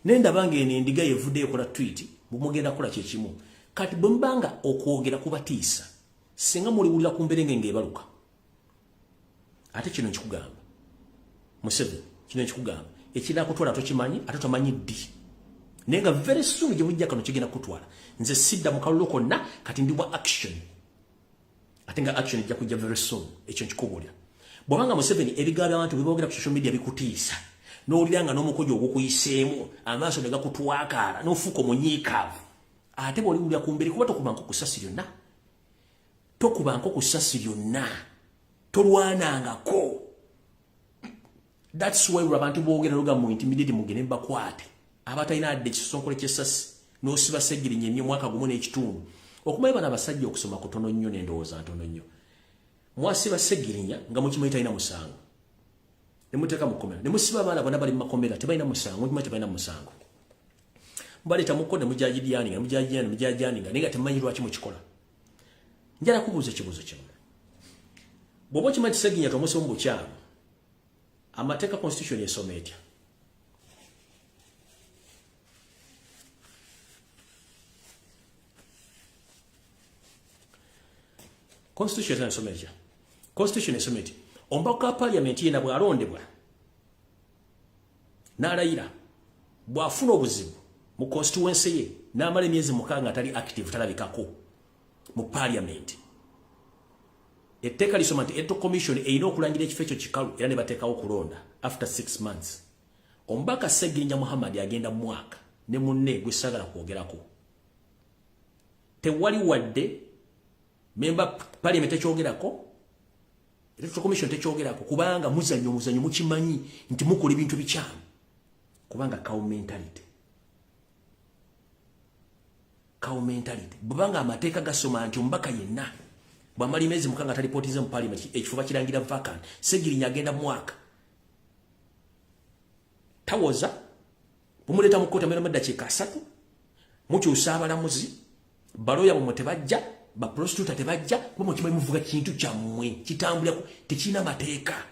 Nenda bange endiga yevudde ekola tweet bumugenda kola kye kimu. Kati bwe mbanga okwogera kubatiisa singa muliwulira ku mberenge ng'ebaluka. Ate kino nkikugamba Museveni, kino nkikugamba ekinaakutwala tokimanyi ate tomanyi ddi. Naye nga very soon gye bujja kano kigenda kutwala. Nze sidda mu kalulu konna kati ndi bwa action. Ate nga action ejja kujja very soon. Ekyo nkikubuulira. Bw'obanga Museveni ebigambo abantu biboogera ku social media bikutiisa n'owuliranga n'omukojo ogukuyiseemu amaaso ne gakutwakaala n'ofuuka omunyiikaavu. Ate bw'oliwulira ku mbiri kuba tokubanko ku ssasi lyonna. Tokubanko ku ssasi lyonna. Tolwanangako. That's why abantu boogera lugamu intimidate mugende bakwate. Abatalina adde kisonkole ky'essasi n'osiba seggirinya ennyo mwaka gumu n'ekitundu. Okumanya bano abasajja okusoma kutono nnyo n'endowooza ntono nnyo. Mwasiba seggirinya nga mukimanyi talina musango. Ne muteeka mu kkomera. Ne musiba abaana bonna bali mu makomera tebalina musango, mukimanyi tebalina musango. Mbaleta mukko ne mujaajiyaninga naye nga temumanyi lwaki mukikola. Njala kubuuza ekibuuzo kino. Bw'oba okimanyi Seginya tomusiba mu bukyamu, amateeka constitution esoma etya? Constitution esomeja. Constitution esometi. Ombaka parliament yena bwalondebwa. N'alayira bw'afuna obuzibu mu constituency ye n'amala emyezi mukaaga atali active talabikako mu parliament. Etteeka lisoma nti Electoral Commission erina okulangira ekifo ekyo kikalu era ne bateekawo okulonda after 6 months. Ombaka Sseginnya Muhammad agenda mu mwaka ne munne gwe sagala kwogerako. Tewali wadde member parliament ekyogerako, Electoral Commission tekyogerako kubanga muzanyo mukimanyi nti mukola ebintu bikyamu. Kubanga cow mentality. Cow mentality. Bubanga amateeka gasoma nti ombaka yenna bwamali mezi mukanga atalipotize mu parliament ekifuba kirangira vacant. Sseginnya agenda mwaka. Tawoza bumuleta mu kota mera maddakiika 3 mukyusa abalamuzi baloya bwe tebajja ba prostitute tebajja bwe kibayi muvuga kintu kyammwe kitambula tekina mateeka.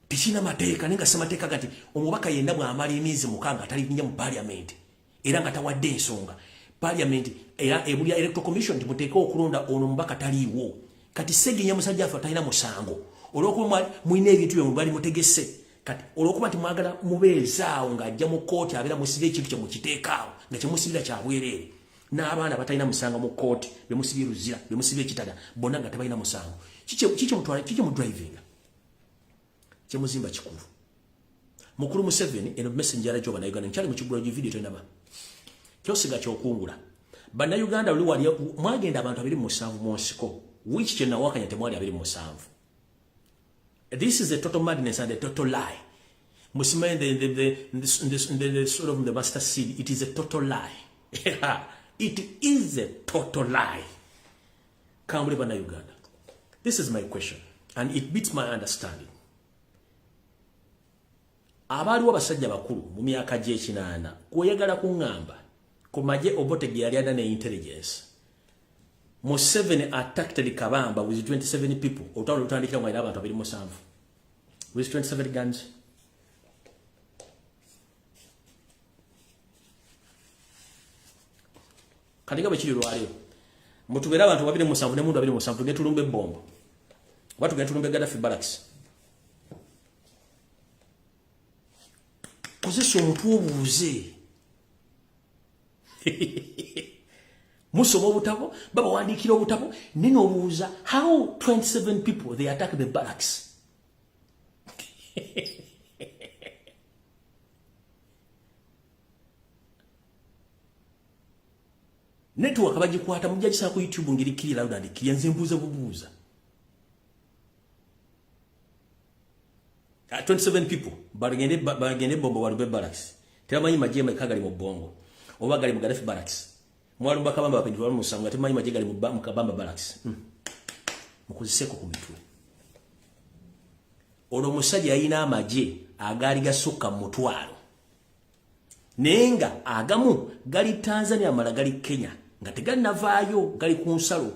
Tekina mateeka nenga semateeka gati omubaka yenna bwamali emyezi mukanga atalinya mu parliament era nga tawadde ensonga parliament era ebulya Electoral Commission timuteeka okulonda ono mubaka taliiwo. Kati Sseginnya musajja afa talina musango olwokuba mwine ebintu bye mubali mutegese. Kati olwokuba nti mwagala mubeezaawo ng'ajja mu kooti abeera musibye ekintu kye mukiteekaawo nga kyemusibira kya bwereere. N'abaana batalina musango mu kooti bemusibye luzira bemusibye ekitala bonna nga tebalina musango. Kiki mu driving kyemuzimba kikulu. Mukulu Museveni eno messenger ya Uganda nkyali mu kigula video tendaba. Kyosiga kyokungula. Bannayuganda oli wali mwagenda abantu 27 mu nsiko which kye nawakanya temwali 27. This is a total madness and a total lie. Musima the sort of the master seed, it is a total lie. It is a total lie. Kambule Bannayuganda. This is my question and it beats my understanding. Abaliwo basajja bakulu mu myaka gye 8 kuyagala kungamba ku maje Butego yali adana intelligence. Museveni attacked the Kabamba with 27 people. Utandikira mwa abantu 27. With 27 guns. Katika bachiri lwali. Mutubera abantu 27 ne mundu 27 getulumbe bombo. Watu getulumbe Gaddafi barracks. Kozesa omuntu obuuze. Musoma obutabo baba wandikira obutabo nino obuuza how 27 people they attack the barracks. Network abagikwata mujagisa ku YouTube ngiri kiri loud and clear nzembuza bubuuza. 27 people bagende bombo walube barracks. Teramanyi majema ikagali mu bongo. Oba gali mu Gaddafi barracks. Mwalumba kabamba bapindwa mu musango atimanyi majega gali mu kabamba barracks. Mukuziseko ku mitwe. Ono musajja yina amaje agali gasukka mu 20. Nenga agamu gali Tanzania mala gali Kenya nga tegali navaayo gali ku nsalo.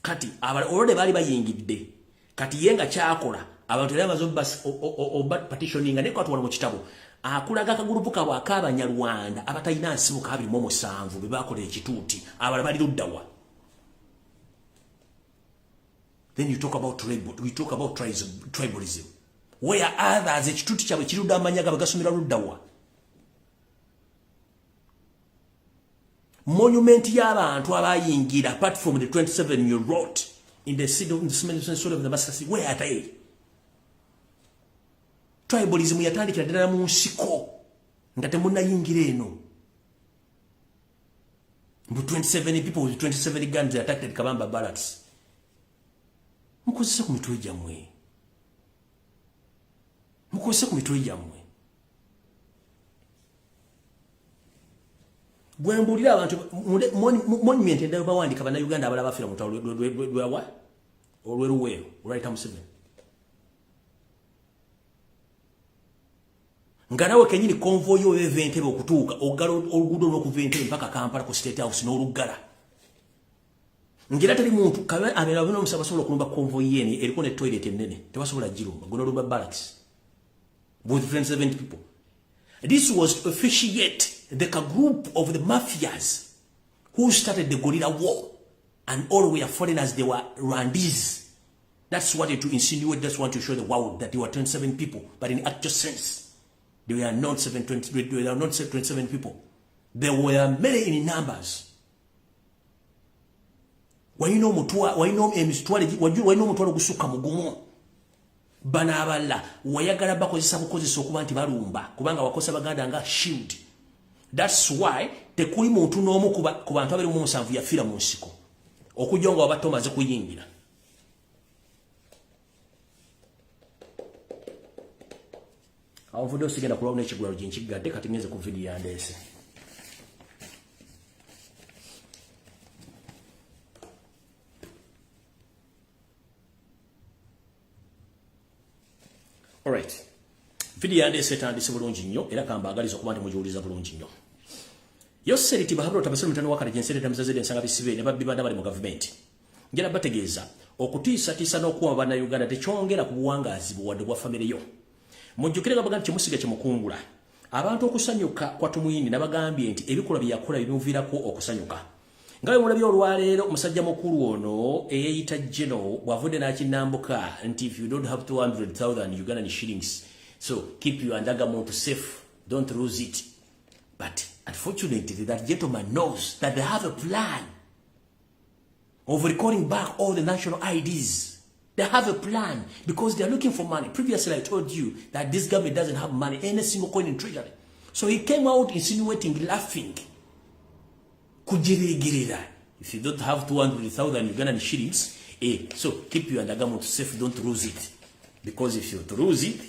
Kati olode bali bayingidde. Kati yenga kyakola abantu lema zo bas obat petitioning ne kwatwala mu kitabo. Akulaga kagulupu kabwa ak'Abanyarwanda abatayina nsimu ka 27 be bakola ekituuti abala bali luddawa. Then you talk about tribalism. Where others ekituuti kyabwe kirudda amanyaga bagasomera luddawa. Monument y'abantu abayingira apart from the 27 you wrote in the city of the master city, where are they? Tribalism yatandikira ddala mu nsiko nga temunnayingira eno. 27 people with 27 guns they attacked the Kabamba barracks. Mukozesa ku mitwe gyammwe. Mukozesa ku mitwe gyammwe. Bwembulira abantu monument endayo bawandika Bannayuganda abalaba bafira mu tawulo lwewa olweruweero olwayita Museveni. Nganawe kenyini convoy yo event ebe okutuuka ogalo oluguudo n'okuva Entebbe mpaka Kampala ku State House n'olugala. Ngira tali muntu kabe amera bino musabasobola okulumba convoy yene eriko ne toilet ennene tebasobola girumba gono lumba barracks with 27 people. This was to officiate the group of the mafias who started the guerrilla war and all were foreigners, they were Rwandese. That's what to insinuate, that's what to show the world that they were 27 people, but in actual sense, they were not 27 people. There were many in numbers. Wayino mutwalo gusuka mugumu bana aballa wayagala bakozesa bukozesa okuba nti balumba kubanga wakosa baganda nga shield. That's why tekuli muntu n'omu ku bantu abali mu musanvu yafira mu nsiko okujonga wabatomaze kuyingira. Awo vudo sigenda kulwa n'ekigwalo jinchigadde kati ngeze ku video yandese. Alright. Video yandese tandise bulungi nnyo era kambagaliza okuba nti mujuliza bulungi nnyo. Yoseriti bahabro tabasero mutano wakati jensere tamzazede nsanga bisibe ne babbi banda bali mu government. Ngera bategeeza okutiisa tiisa n'okuwa bana Uganda tekyongera ku buwangazi buwadde bwa family yo. Mujjukire gabaga nti musiga kimukungula. Abantu okusanyuka kwa tumuyini nabagambye nti ebikola byakola bimuvirako okusanyuka. Ngawe mulabye olwaleero musajja mukulu ono eyita Geno wavudde n'akinambuka nti if you don't have 200,000 Ugandan shillings, so keep your undergarment safe, don't lose it. But unfortunately that gentleman knows that they have a plan of recording back all the national IDs. They have a plan because they are looking for money. Previously I told you that this government doesn't have money, any single coin in treasury. So he came out insinuating, laughing. Kujirigirira. If you don't have 200,000 Ugandan shillings, so keep your undergarment safe, don't lose it. Because if you lose it,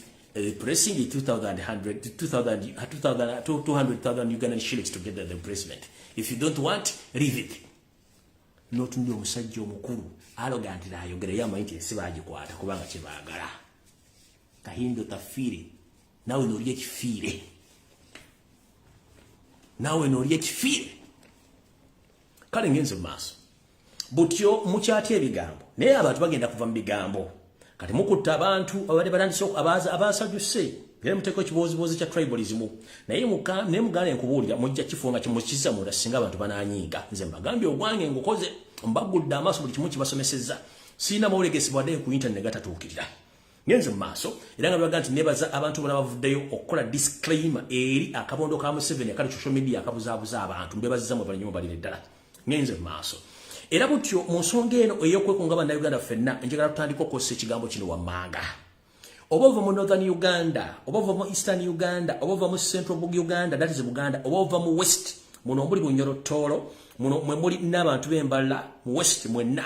pressing it 200,000 Ugandan shillings to get the replacement. If you don't want, leave it. Not ndio musajja omukulu arrogant la yogere yama nti sibagikwata kubanga kibagala. Kahindo tafire. Nawe noriye kifire. Nawe noriye kifire. Kale ngenze maso. Butyo mukyatye ebigambo. Naye abantu bagenda kuva mu bigambo. Kati mukutta abantu abadde batandise abasajjuse. Yale muteko kibozibozi kya tribalism. Naye mugane enkubuulira mujja kifunga kimukiza mu singa abantu bananyiga. Nze mbagambye ogwange ngokoze mbagudde amaaso buli kimu kibasomesezza. Sina mawulegesi bwadde ku internet gatatuukirira. Ngenze maaso era nga baga nti nebaza abantu bonna bavuddeyo okukola disclaimer eri akabondo ka Museveni akali social media akabuzaabuza abantu mbebaziza mu banyuma bali ddala. Ngenze maaso era butyo mu nsonga eno ey'okwekunga bannayuganda ffenna njagala tutandika okukozesa ekigambo kino wammanga. Oba ova mu Northern Uganda, oba ova mu Eastern Uganda, oba ova mu Central Uganda, that is Buganda, oba ova mu West, muno mbuli Bunyorotoolo, muno mwe muli n'abantu b'embala mu West mwenna.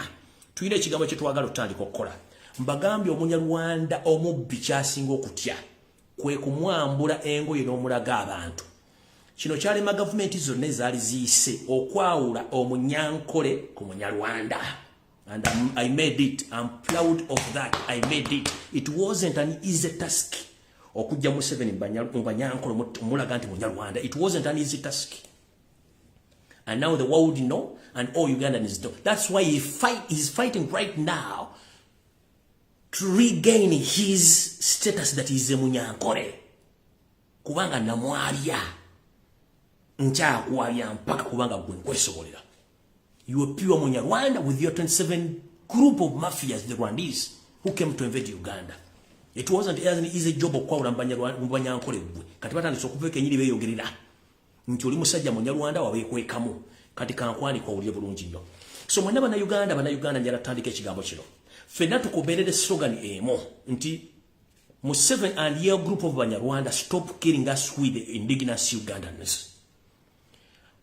Tuyina ekigambo kye twagala tutandika okukola. Mbagambye Omunyarwanda omubbi kyasinga okutya kwe kumwambula engoye n'omulaga abantu. Kino kyalema gavumenti zonna ezaali ziyise okwawula Omunyankole ku Munyarwanda. And I made it. I'm proud of that. I made it. It wasn't an easy task. Okujja Museveni Banyankole mulaga nti Munyarwanda. It wasn't an easy task. And now the world know, and all Ugandans know. That's why he's fighting right now to regain his status that is a Munyankole. Kubanga namwalya. Nchakwalya mpaka kubanga gwe nkwesobolera. You are pure Munyarwanda with your 27 group of mafias, the Rwandese, who came to invade Uganda. It wasn't an easy job of kwawula Banyankole gwe. Kati batandise okuveka enyiri beeyogerera. Nti oli musajja Munyarwanda wabeekwekamu. Kati kankwani kwa ulye bulungi nnyo. So mwenna bannayuganda njala tutandika ekigambo kino. Ffenna tukubeerera slogan emu nti Museveni and your group of Banyarwanda stop killing us with the indigenous Ugandans.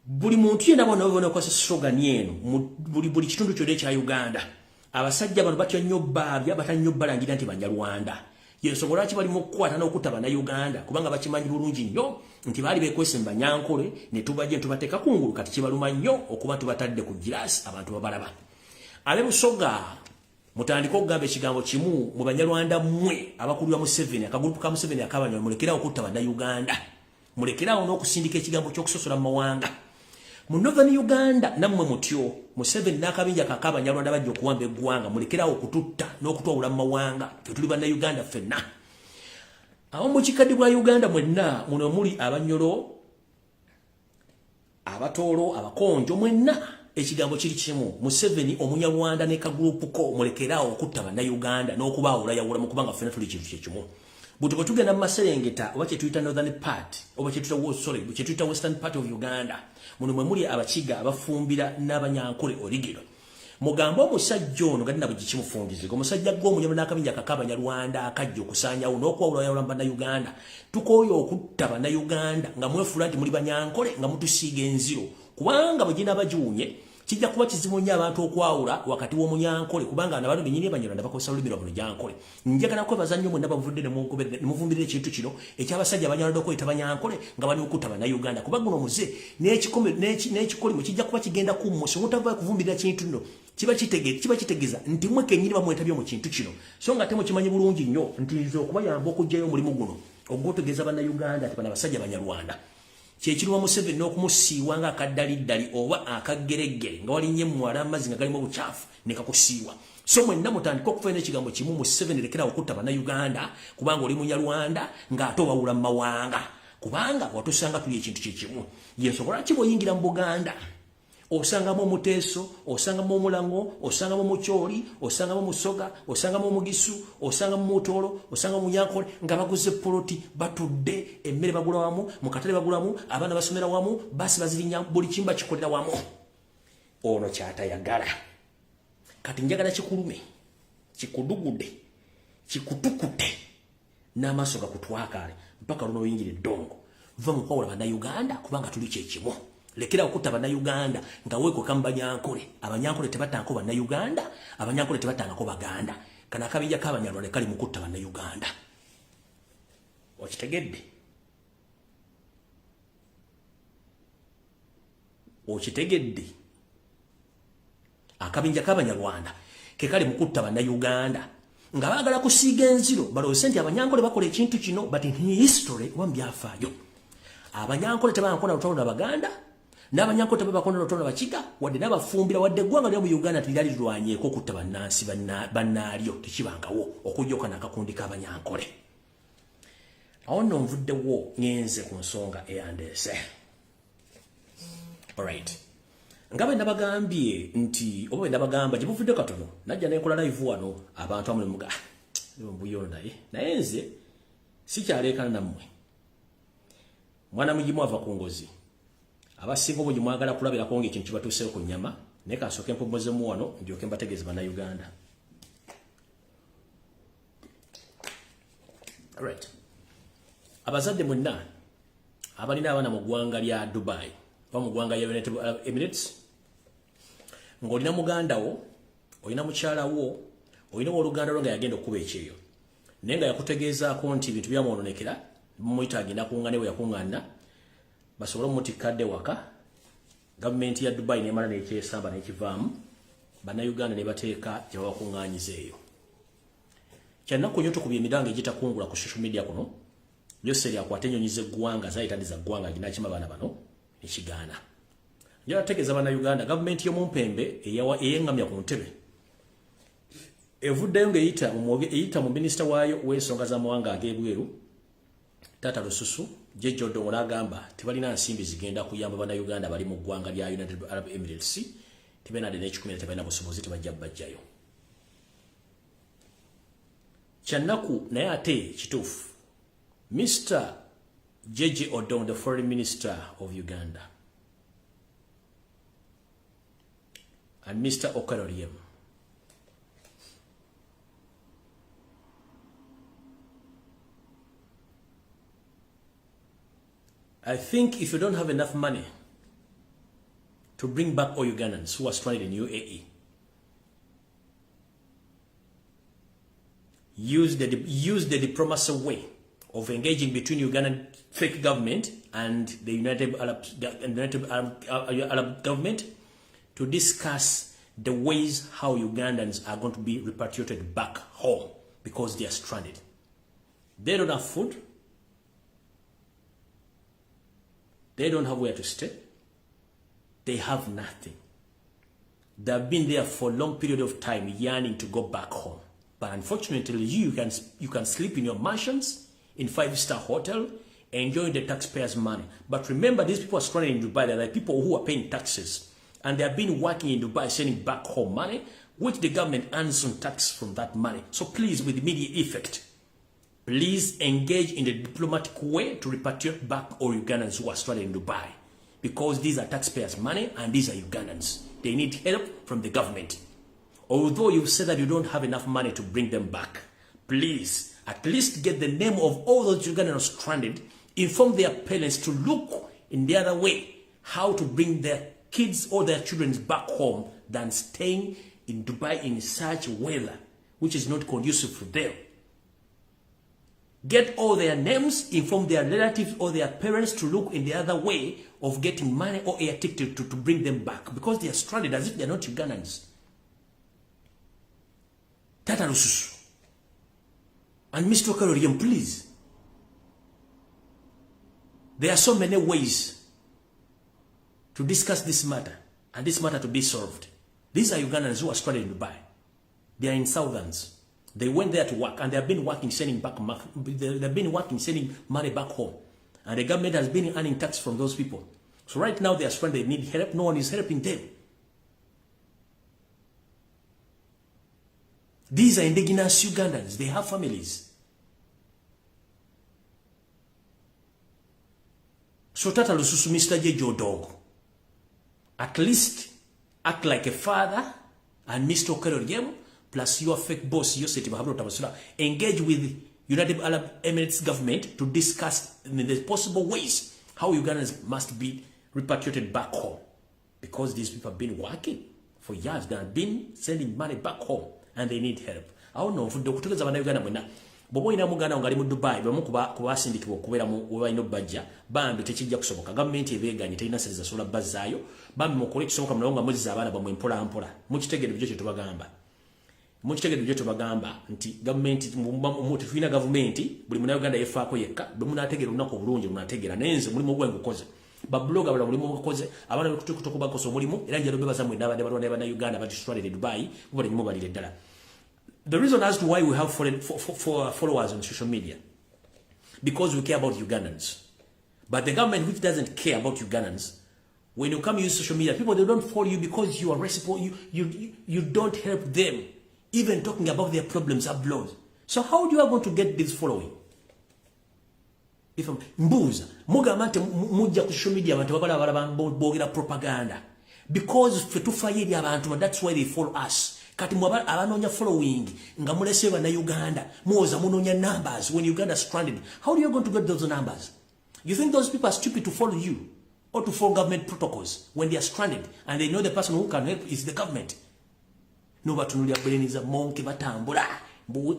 Buli muntu yena bona kwa slogan yenu buli kitundu kyode kya Uganda abasajja bano batya nnyo babya batannyo balangira nti Banyarwanda yesobola ki bali mu kukwata n'okutta Bannayuganda kubanga bakimanyi bulungi nnyo nti baali beekwese Banyankole ne tubajje tubateeka kungulu kati kibaluma nnyo okuba tubatadde ku girasi abantu babalaba abe Busoga mutandika okugamba ekigambo kimu mu Banyarwanda mmwe abakulu ba Museveni akagulupu ka Museveni akabanya mulekera okutta Bannayuganda mulekera n'okusindika ekigambo ky'okusosola mu mawanga. Mu Northern Uganda namwe mutyo Museveni n'akabinja kak'Abanyarwanda bajja okuwamba eggwanga mulekerawo okututta n'okutwawula mu mawanga tuli Bannayuganda ffenna. Awo mu kikadde bwa Uganda mwenna muno muli Abanyoro, Abatoolo, Abakonjo mwenna ekigambo kiri kimu Museveni Omunyarwanda ne ka group ko mulekerao okutta bannayuganda n'okubaawula yawula mu kubanga ffena tuli kintu kyekimu Butego tugenda mu Maserengeta oba kye tuyita northern part oba kye tuyita western part of Uganda muno mwe muli abakiga abafumbira n'abanyankole origiro mugambo omusajja ono gadi nabo gikimufungizigo omusajja gw'omunyama n'akabinja kak'Abanyarwanda akajja okusaanyawo n'okwawula yawula bannayuganda tukooyo okutta bannayuganda nga mwefuula nti muli banyankole nga mutusiiga enziro kubanga bwe ginaabagiwunye kijja kuba kizibu nnyo abantu okwawula wakati w'omunyankole kubanga abantu benyini Abanyarwanda bakozesa olulimi lwabwe olunyankole njagala kwebaza nnyo mwonna bavudde ne muvumbirira ekintu kino eky'abasajja Abanyarwanda okweta banyankole nga bali okutta bannayuganda kuba guno muze n'ekikolimu kijja kuba kigenda kummwe so mutava kuvumbirira kintu nno kiba kitegeeza nti mwe kennyini bamwetabye mu kintu kino so nga temukimanyi bulungi nnyo nti nze okubayamba okuggyayo omulimu guno ogw'otegeeza bannayuganda nti bano abasajja Banyarwanda kyekiriwa Museveni n'okumusiiwa nga akaddaliddali oba akaggereggere nga walinnye muwala amazzi nga galimu obucaafu ne kakusiiwa so mwenna mutandika okufuna ekigambo kimu Museveni lekera okutta bannayuganda kubanga oli Munyarwanda ng'ate obawula mu mawanga kubanga watusanga tuli ekintu kyekimu yensobola ki bw'oyingira mu Buganda osangamu Omuteeso osangamu Omulango osangamu Mukyoli osangamu Musoga osangamu Mugisu osangamu Mutolo osangamu Munyankole nga baguze poloti batudde emmere bagula wamu mukatale bagulamu abaana basomera wamu basi bazirinya buli kimba kikolera wamu ono kyatayagala kati njagala kikulume kikudugude kikutukute n'amaaso gakutwakale mpaka luno oyingira eddongo va mu kwawula bannayuganda kubanga tuli kyekimu lekera okutta bannayuganda nga weeko kambanyankole abanyankole tebatanko bannayuganda abanyankole tebatangako baganda kana akabinja k'Abanyarwanda kali mu kutta bannayuganda okitegedde akabinja k'Abanyarwanda ke kali mu kutta bannayuganda nga baagala kusiiga enziro balowese nti abanyankole bakola ekintu kino but in history oba mu byafaayo abanyankole tebanakona lutalo n'Abaganda n'abanyankole tebabakona lutalo n'Abakiga wadde n'abafumbira wadde eggwanga lya mu Uganda teryali lirwanyeeko okutta bannansi bannaalyo tekibangawo okujjoka n'akakundi k'Abanyankole awo nno nvuddewo ngenze ku nsonga eyandeese alright nga bwe nabagambye nti oba bwe nabagamba gye buvudde katono najja nekola live wano abantu amule muga Lumbuye naye nze sikyaleekana nammwe mwana mugimu ava ku ngozi abasinga obwo gye mwagala kulabirako ng'ekintu kibatuuseyo ku nnyama naye kansooke mpomozemu wano ndyoke mbategeeze bannayuganda alright abazadde mwenna abalina abaana mu ggwanga lya Dubai oba mu ggwanga lya United Arab Emirates ng'olina muganda wo olina mukyala wo olina owooluganda lwo nga yagenda okukuba ekyeyo naye nga yakutegeezaako nti ebintu byamwononekera mumuyita agenda kuŋŋaana bwe yakuŋŋaana basobole omutikadde waka gavumenti ya Dubai neemala n'ekyesamba n'ekivaamu bannayuganda ne bateeka gye babakuŋŋaanyiza eyo kyannaku nnyo tukubye emiranga egitakungula ku social media kuno Yoseri akwate ennyonyi z'eggwanga zaayita ndi za ggwanga ginakima abaana bano ekigaana njala tegeeza bannayuganda gavumenti y'omumpembe eyengamya ku ntebe evuddeyo ng'eyita mu minisita waayo w'ensonga z'amawanga ag'ebweru Tata Lususu Jejjodo n'agamba tebalina nsimbi zigenda kuyamba bannayuganda bali mu ggwanga lya United Arab Emirates tibenade n'ekikumi tebalina busobozi tebajja bajjayo kyannaku naye ate kituufu Mr. J.J. Odong, the Foreign Minister of Uganda, and Mr. Okaroriem, I think if you don't have enough money to bring back all Ugandans who are stranded in UAE, use the diplomacy way of engaging between Ugandan fake government and the United Arab government to discuss the ways how Ugandans are going to be repatriated back home because they are stranded. They don't have food. They don't have where to stay. They have nothing. They have been there for a long period of time yearning to go back home. But unfortunately, you can sleep in your mansions, in 5-star hotel, enjoying the taxpayers' money. But remember, these people are stranded in Dubai. They're like people who are paying taxes. and they have been working in Dubai sending back home money, which the government earns some tax from that money. So please, with immediate effect, please engage in the diplomatic way to repatriate back all Ugandans who are stranded in Dubai. Because these are taxpayers' money and these are Ugandans. They need help from the government. Although you say that you don't have enough money to bring them back, please, at least get the name of all those Ugandans stranded, inform their parents to look in the other way how to bring their kids or their children back home than staying in Dubai in such weather, which is not conducive for them. Get all their names, inform their relatives or their parents to look in the other way of getting money or air ticket to bring them back, because they are stranded as if they are not Ugandans. Tata Lususu. And Mr. Karorian, please. There are so many ways to discuss this matter and this matter to be solved. These are Ugandans who are stranded in Dubai. They are in Southerns. They went there to work and they have been working, sending money back home. And the government has been earning tax from those people. So right now they are stranded, they need help. No one is helping them. These are indigenous Ugandans. They have families. So Tata Lususu, Mr. Jejo Dog, at least act like a father, and Mr. Okeroriemu, plus your fake boss, engage with United Arab Emirates government to discuss the possible ways how Ugandans must be repatriated back home. Because these people have been working for years, they have been sending money back home, and they need help. I don't know, for the Uganda, Bwino muganda ngali mu Dubai bamu kubasindikibwa okubera mu wayino bajja bambi tekijja kusoboka government ebeganye tayina seze sola bazaayo bambi mukole kisoboka mulonga muziza abana bamwe mpola mpola mukitegere byo tubagamba nti government mu tufina government buli muna Uganda yefaako yekka bwe munategera unako bulungi munategera nenze mulimo gwe ngukoze ba blogger bala mulimo ngukoze abana bekutukutokuba koso mulimo era njalo beba zamwe n'abade balwana Uganda bati Australia Dubai bali nyimo balire ddala. The reason as to why we have followers on social media, because we care about Ugandans. But the government which doesn't care about Ugandans, when you come use social media, people, they don't follow you because you are reciprocal. You don't help them, even talking about their problems abroad. So how do you going to get this following? If mbuza mugamante mujja ku social media abantu babala bogera propaganda, because fetufayiri abantu, that's why they follow us. Kati mwaba abanonya following nga muleseba na Uganda muoza munonya numbers when Uganda is stranded. How are you going to get those numbers? You think those people are stupid to follow you or to follow government protocols when they are stranded and they know the person who can help is the government? No batunulia beleniza monke batambula mbuwe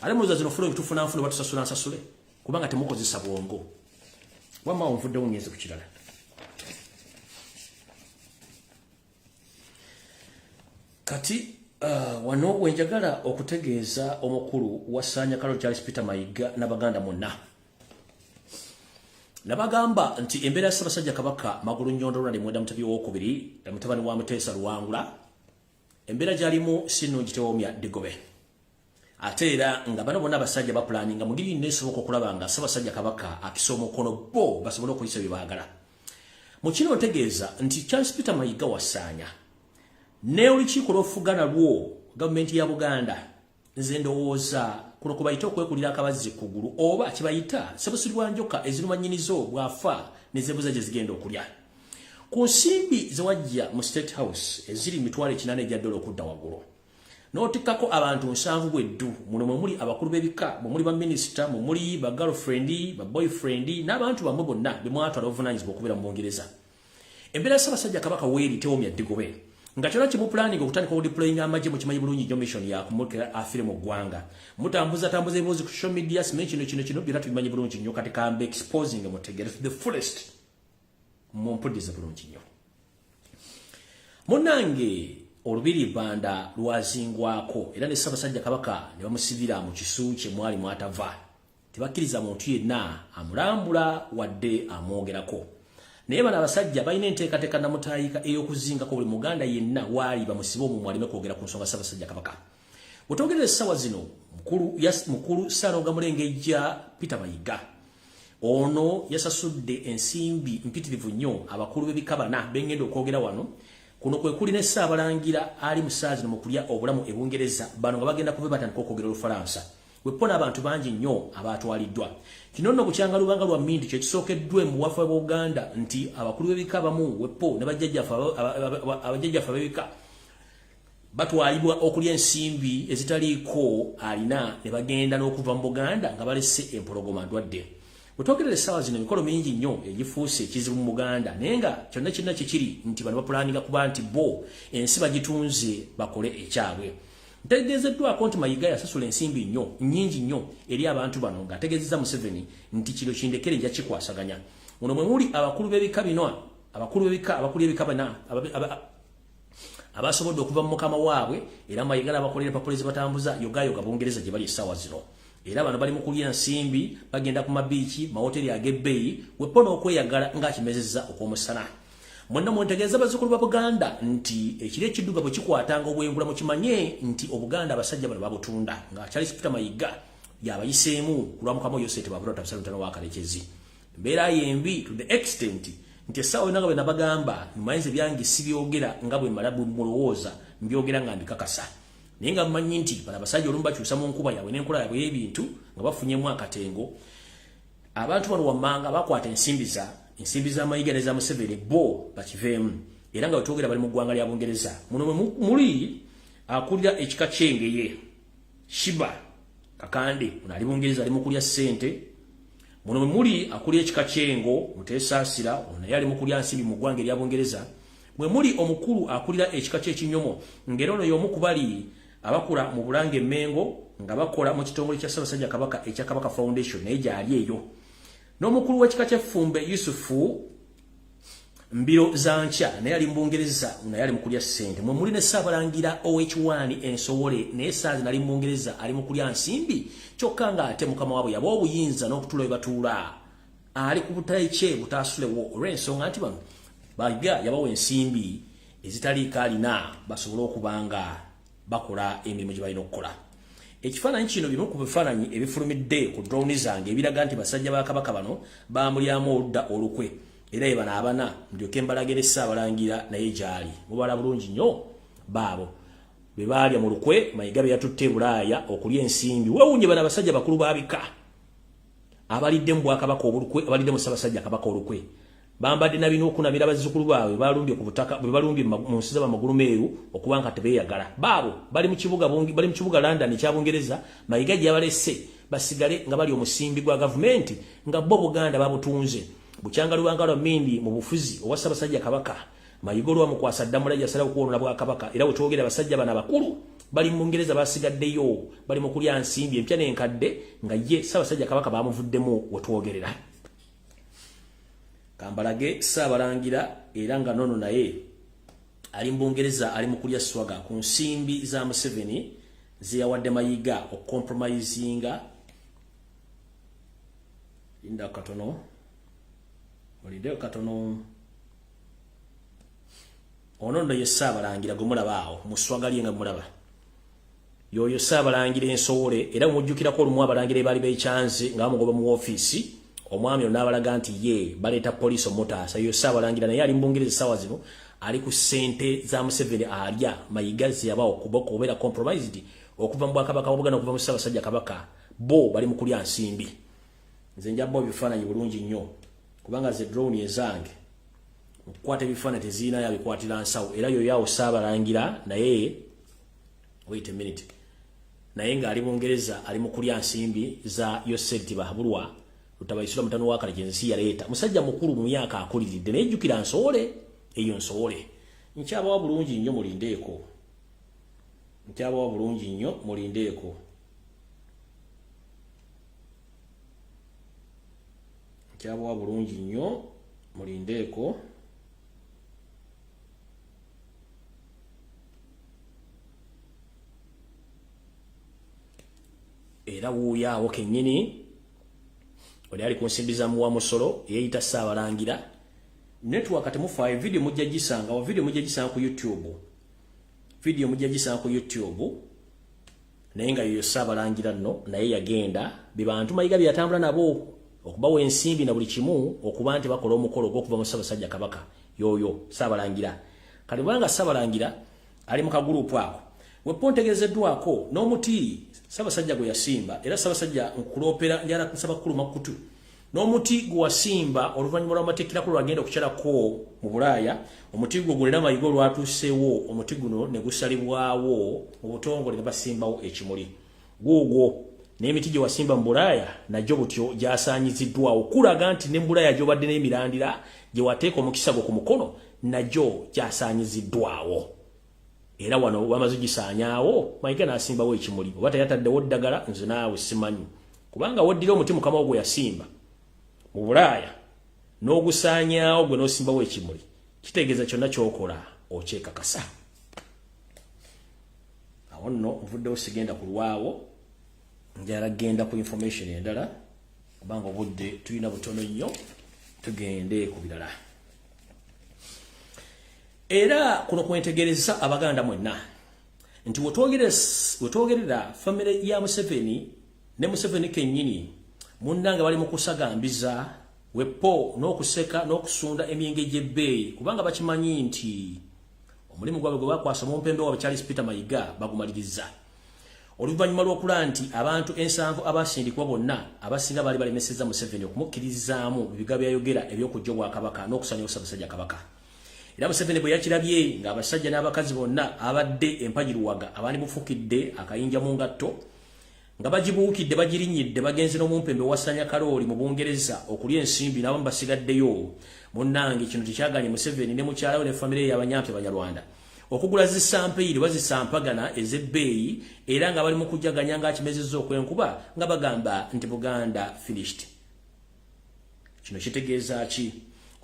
ale muza zino follow tufuna mfuno batusasula nsasule kubanga temukozesa bwongo wama onvudde unyeze kukirala. Kati wano wenjagala okutegeeza omukulu wasanya Kalo Charles Peter Mayiga n'abaganda monna. Nabagamba nti embeera ya Ssaabasajja Kabaka Magulu Nyondo Ronald Mwenda Mutebi w'okubiri mutabani wa Muteesa Luwangula embeera gy'alimu si nnungi tewoomya Digobe. Ate era nga bano bonna abasajja bapulaninga mu ngeri neesoboka okulaba nga Ssaabasajja Kabaka akisa omukono bo basobole okuyisa bye baagala. Mu kino ntegeeza nti Charles Peter Mayiga wasanya Neolikiiko lw'Ofugana lwo gavumenti ya Buganda nze ndowooza kuno kubayita okwekulira akabazzi kugulu oba kibayita Ssebusirwa njoka eziruma nnyinizo bwafa nezebuza gye zigenda okulya. Ku nsimbi ze wajja mu State House eziri $800 ejja dola okudda waggulu. N'otikkako abantu 7 bweddu muno mwe muli abakulu b'ebika mwe muli ba minisita mwe muli ba girlfriend ba boyfriend n'abantu bamwe bonna be mwatwala obuvunaanyizibwa okubeera mu Bungereza. Embeera ya Ssaabasajja Kabaka weeri tewoomya Digobe. Nga kyona kimu planning okutandika okudeploying amagye mu kimanyi bulungi nnyo mission ya kumulekera afire mu ggwanga. Mutambuza eboozi ku social media simanyi kino byonna tubimanyi bulungi nnyo kati kambe exposing mutegere the fullest mumpuliriza bulungi nnyo. Munnange olubiri Banda lwazingwako era ne Ssaabasajja Kabaka ne bamusibira mu kisu kye mwali mwatava. Tebakkiriza muntu yenna amulambula wadde amwogerako. Naye bano abasajja balina enteekateeka namutayika ey'okuzingako buli Muganda yenna waali bamusibe omumwa aleme kwogera ku nsonga Ssaabasajja Kabaka. Bw'otwogerera essaawa zino mukulu Ssaalonga Mulengejja Peter Mayiga ono yasasudde ensimbi mpitirivu nnyo abakulu b'ebikabana bengenda okwogera wano kuno kwe kuli ne Ssaabalangira ali mu ssaazi mu kulya obulamu e Bungereza bano nga bagenda kuba batandika okwogera Olufalansa wepona abantu bangi nnyo abatwaliddwa kino nno bukyanga lubanga lwa Mindi kye kisookeddwe mu wafa wa Uganda nti abakulu b'ebika bamu wepo ne abajjajjaffe b'ebika batwalibwa okulya ensimbi ezitaliiko alina ne bagenda n'okuva mu Buganda nga balese empologoma ndwadde Wetwogerera essaawa zino emikolo mingi nnyo egifuuse ekizibu mu Buganda naye nga kyonna kirina kikiri nti bano bapulaninga kuba nti bo ensi bagitunze bakole ekyabwe ntegeezeddwako nti Mayiga yasasula ensimbi nnyingi nnyo eri abantu bano ng'ategeezezza Museveni nti kino kindekere nja kikwasaganya muno mwe muli abakulu b'ebika bino abakulu b'ebika bana abasobodde okuva mu mukama waabwe era Mayiga n'abakolera papolisi batambuza yogayoga Bungereza gye bali essaawa zino era bano bali mu kulya nsimbi bagenda ku mabiiki mahoteri ag'ebbeeyi wepona okweyagala ng'akimezezza okw'omusana mwonna mwentegeeza bazzukulu ba Buganda nti ekiro ekidduga bwe kikwatanga obwengula mukimanye nti Obuganda abasajja bano babutunda nga Charles Peter Mayiga yabayiseemu ku lwa mukama Yosete Babulota Musalutano wa Kalekezi embeera yembi to the extent nti essaawa yonna nga bwe nabagamba mumanyize byange sibyogera nga bwe mmala mulowooza mbyogera nga mbikakasa naye nga mmanyi nti bano abasajja olumu bakyusa mu nkuba yaabwe n'enkola yaabwe y'ebintu nga bafunyemu akatengo abantu bano wammanga bakwata ensimbi za Mayiga ne za Museveni bo bakiveemu era nga wetwogera bali mu ggwanga lya Bungereza muno muli akulira ekika kyengeye Shiba Kakande ono ali Bungereza ali mu kulya ssente muno muli akulira ekika kyengo Muteesaasira ono naye ali mu kulya nsimbi mu ggwanga lya Bungereza mwe muli omukulu akulira ekika ky'ekinyomo ngero ono y'omu ku bali abakula mu Bulange Mengo nga bakola mu kitongole kya Ssaabasajja Kabaka ekya Kabaka Foundation naye gyali eyo n'omukulu w'ekika ky'Effumbe Yusufu Mbiro Zancha naye ali mu Bungereza naye ali mu kulya ssente mwe muli ne Ssaabalangira OH1 Ensowole naye Ssaazi nali mu Bungereza ali mu kulya nsimbi kyokka ng'ate mukama waabwe yaba obuyinza n'okutuula we batuula ali ku butayike butaasulewo olw'ensonga nti bano Mayiga yabawa ensimbi ezitaliiko alina basobole okubanga bakola emirimu gye balina okukola ekifaananyi kino bimu ku bifaananyi ebifulumidde ku drone zange ebiraga nti basajja ba Kabaka bano bamulyamu oludda olukwe era ye bano abana ndyoke mbalagire Ssaabalangira naye gyali mubala bulungi nnyo baabo be baalya mu lukwe Mayiga be yatutte Bulaaya okulya ensimbi wewunye bano abasajja bakulu babika abalidde mu Bwakabaka obulukwe abalidde mu Ssaabasajja Kabaka olukwe bambadde na bino okunabira bazzukulu baabwe balumbye ku butaka balumbye mu nsi z'amagulu meeru okuba nga tebeeyagala baabo bali mu kibuga London ekya Bungereza Mayiga gye yabalese basigale nga bali omusimbi gwa gavumenti nga bo Buganda babutunze bukyanga lubanga lwa Mindi mu bufuzi owa Ssaabasajja Kabaka Mayiga olwamukwasa Ddamula yasalawo okuwonona Bwakabaka era wetwogera abasajja bano abakulu bali mu Bungereza basigaddeyo bali mu kulya nsimbi empya n'enkadde nga ye Ssaabasajja Kabaka bamuvuddemu wetwogerera Kambalage Ssaabalangira era nga nono naye ali mu Bungereza ali mu kulya swaga ku nsimbi za Museveni ziyawadde Mayiga okucompromisinga inda katono olideo katono ono ndo ye Ssaabalangira gwe mulabaawo mu swaga lye nga mulaba yoyo Ssaabalangira Ensowole era mujjukirako olumu Abalangira baali beekyanze nga bamugoba mu ofiisi omwami n'abalaga nti ye baleeta poliisi omuttaasa yo Ssaabalangira naye ali mu Bungereza essaawa zino ali ku ssente za Museveni alya Mayiga ziyabawo okubeera compromised okuva mu Bwakabaka Buganda okuva mu Ssaabasajja Kabaka bo bali mu kulya nsimbi nze njabba ebifaananyi bulungi nnyo kubanga ze drone ezange okukwata ebifaananyi teziina yabikwatira nsawo era yo yawo Ssaabalangira naye wait a minute naye ng'ali Bungereza ali mu kulya nsimbi za Yoseti Bahabulwa Utabayisula mutano wa Kalekezi yaleeta musajja mukulu mu myaka akulidde naye jjukira Nsowole eyo Nsowole nkyaba wa bulungi nnyo mulindeeko nkyaba wa bulungi nnyo mulindeeko nkyaba wa bulungi nnyo mulindeeko era wuuyaawo kennyini oli ali ku nsimbi za muwa musolo yeeyita Ssaabalangira network temufaayo video mujja gisanga wa video mujja gisanga ku YouTube naye nga yo Ssaabalangira nno naye yagenda bibantu Mayiga byatambula nabo okubawa ensimbi na buli kimu okuba nti bakola omukolo gw'okuva mu Ssaabasajja Kabaka yoyo Ssaabalangira. Kale bwanga Ssaabalangira ali mu kagurupu ako wepontegezeddwako n'omuti Ssaabasajja gwe yasimba era Ssaabasajja nkulopera njala kusaba kuluma kutu n'omuti gwe wasimba oluvannyuma lw'amateekera lwagenda okukyalako mu Bulaaya omuti gwo gulina mayigo lwatuuseewo omuti guno ne gusalibwawo mu butongole ne basimbawo ekimuli guugwo n'emiti gye wasimba mu Bulaaya najjo butyo gyasaanyiziddwawo kulaga nti ne Bulaaya gy'obadde n'emirandira gye wateeka omukisa gwo ku mukono najjo gyasaanyiziddwawo era wano wamaze gisaanyaawo mayiga n'asimbawo ekimuli oba tayataddewo ddagala nze naawe simanyi kubanga woddira omuti mukama wo gwe yasimba mu Bulaaya n'ogusaanyaawo gwe n'osimbawo ekimuli kitegeeza kyonna ky'okola okyekakasa. Awo nno nvuddewo sigenda kulwawo njala genda ku information endala kubanga obudde tulina butono nnyo tugende ku birala. Era kuno kwentegereza Abaganda mwenna nti wetwogerera family ya Museveni ne Museveni kennyini munnanga bali mu kusagambiza wepo n'okuseka n'okusunda emyenge gy'ebbeeyi kubanga bakimanyi nti omulimu gwabwe gwe bakwasa mu mpembe wa Charles Peter Mayiga bagumaliriza oluvannyuma lw'okula nti abantu ensanvu abasindikwa bonna abasinga bali balemesezza Museveni okumukkirizaamu mu biga byayogera eby'okujja Obwakabaka n'okusanya Ssaabasajja Kabaka. Era Museveni bwe yakirabye ng'abasajja n'abakazi bonna abadde empajiruwaga abandi bufukidde akayinja mu ngatto nga bagibuukidde bagirinyidde bagenze n'omumpembe wasanya Kalooli mu Bungereza okulya ensimbi n'abamu basigaddeyo munnange kino tekyaganye Museveni ne mukyala we ne famire y'Abanyampe Banyarwanda okugula zisampeyiri bazisampagana ez'ebbeeyi era nga bali mu kujjaganya ng'akimezezza okwenkuba nga bagamba nti Buganda finished. Kino kitegeeza ki?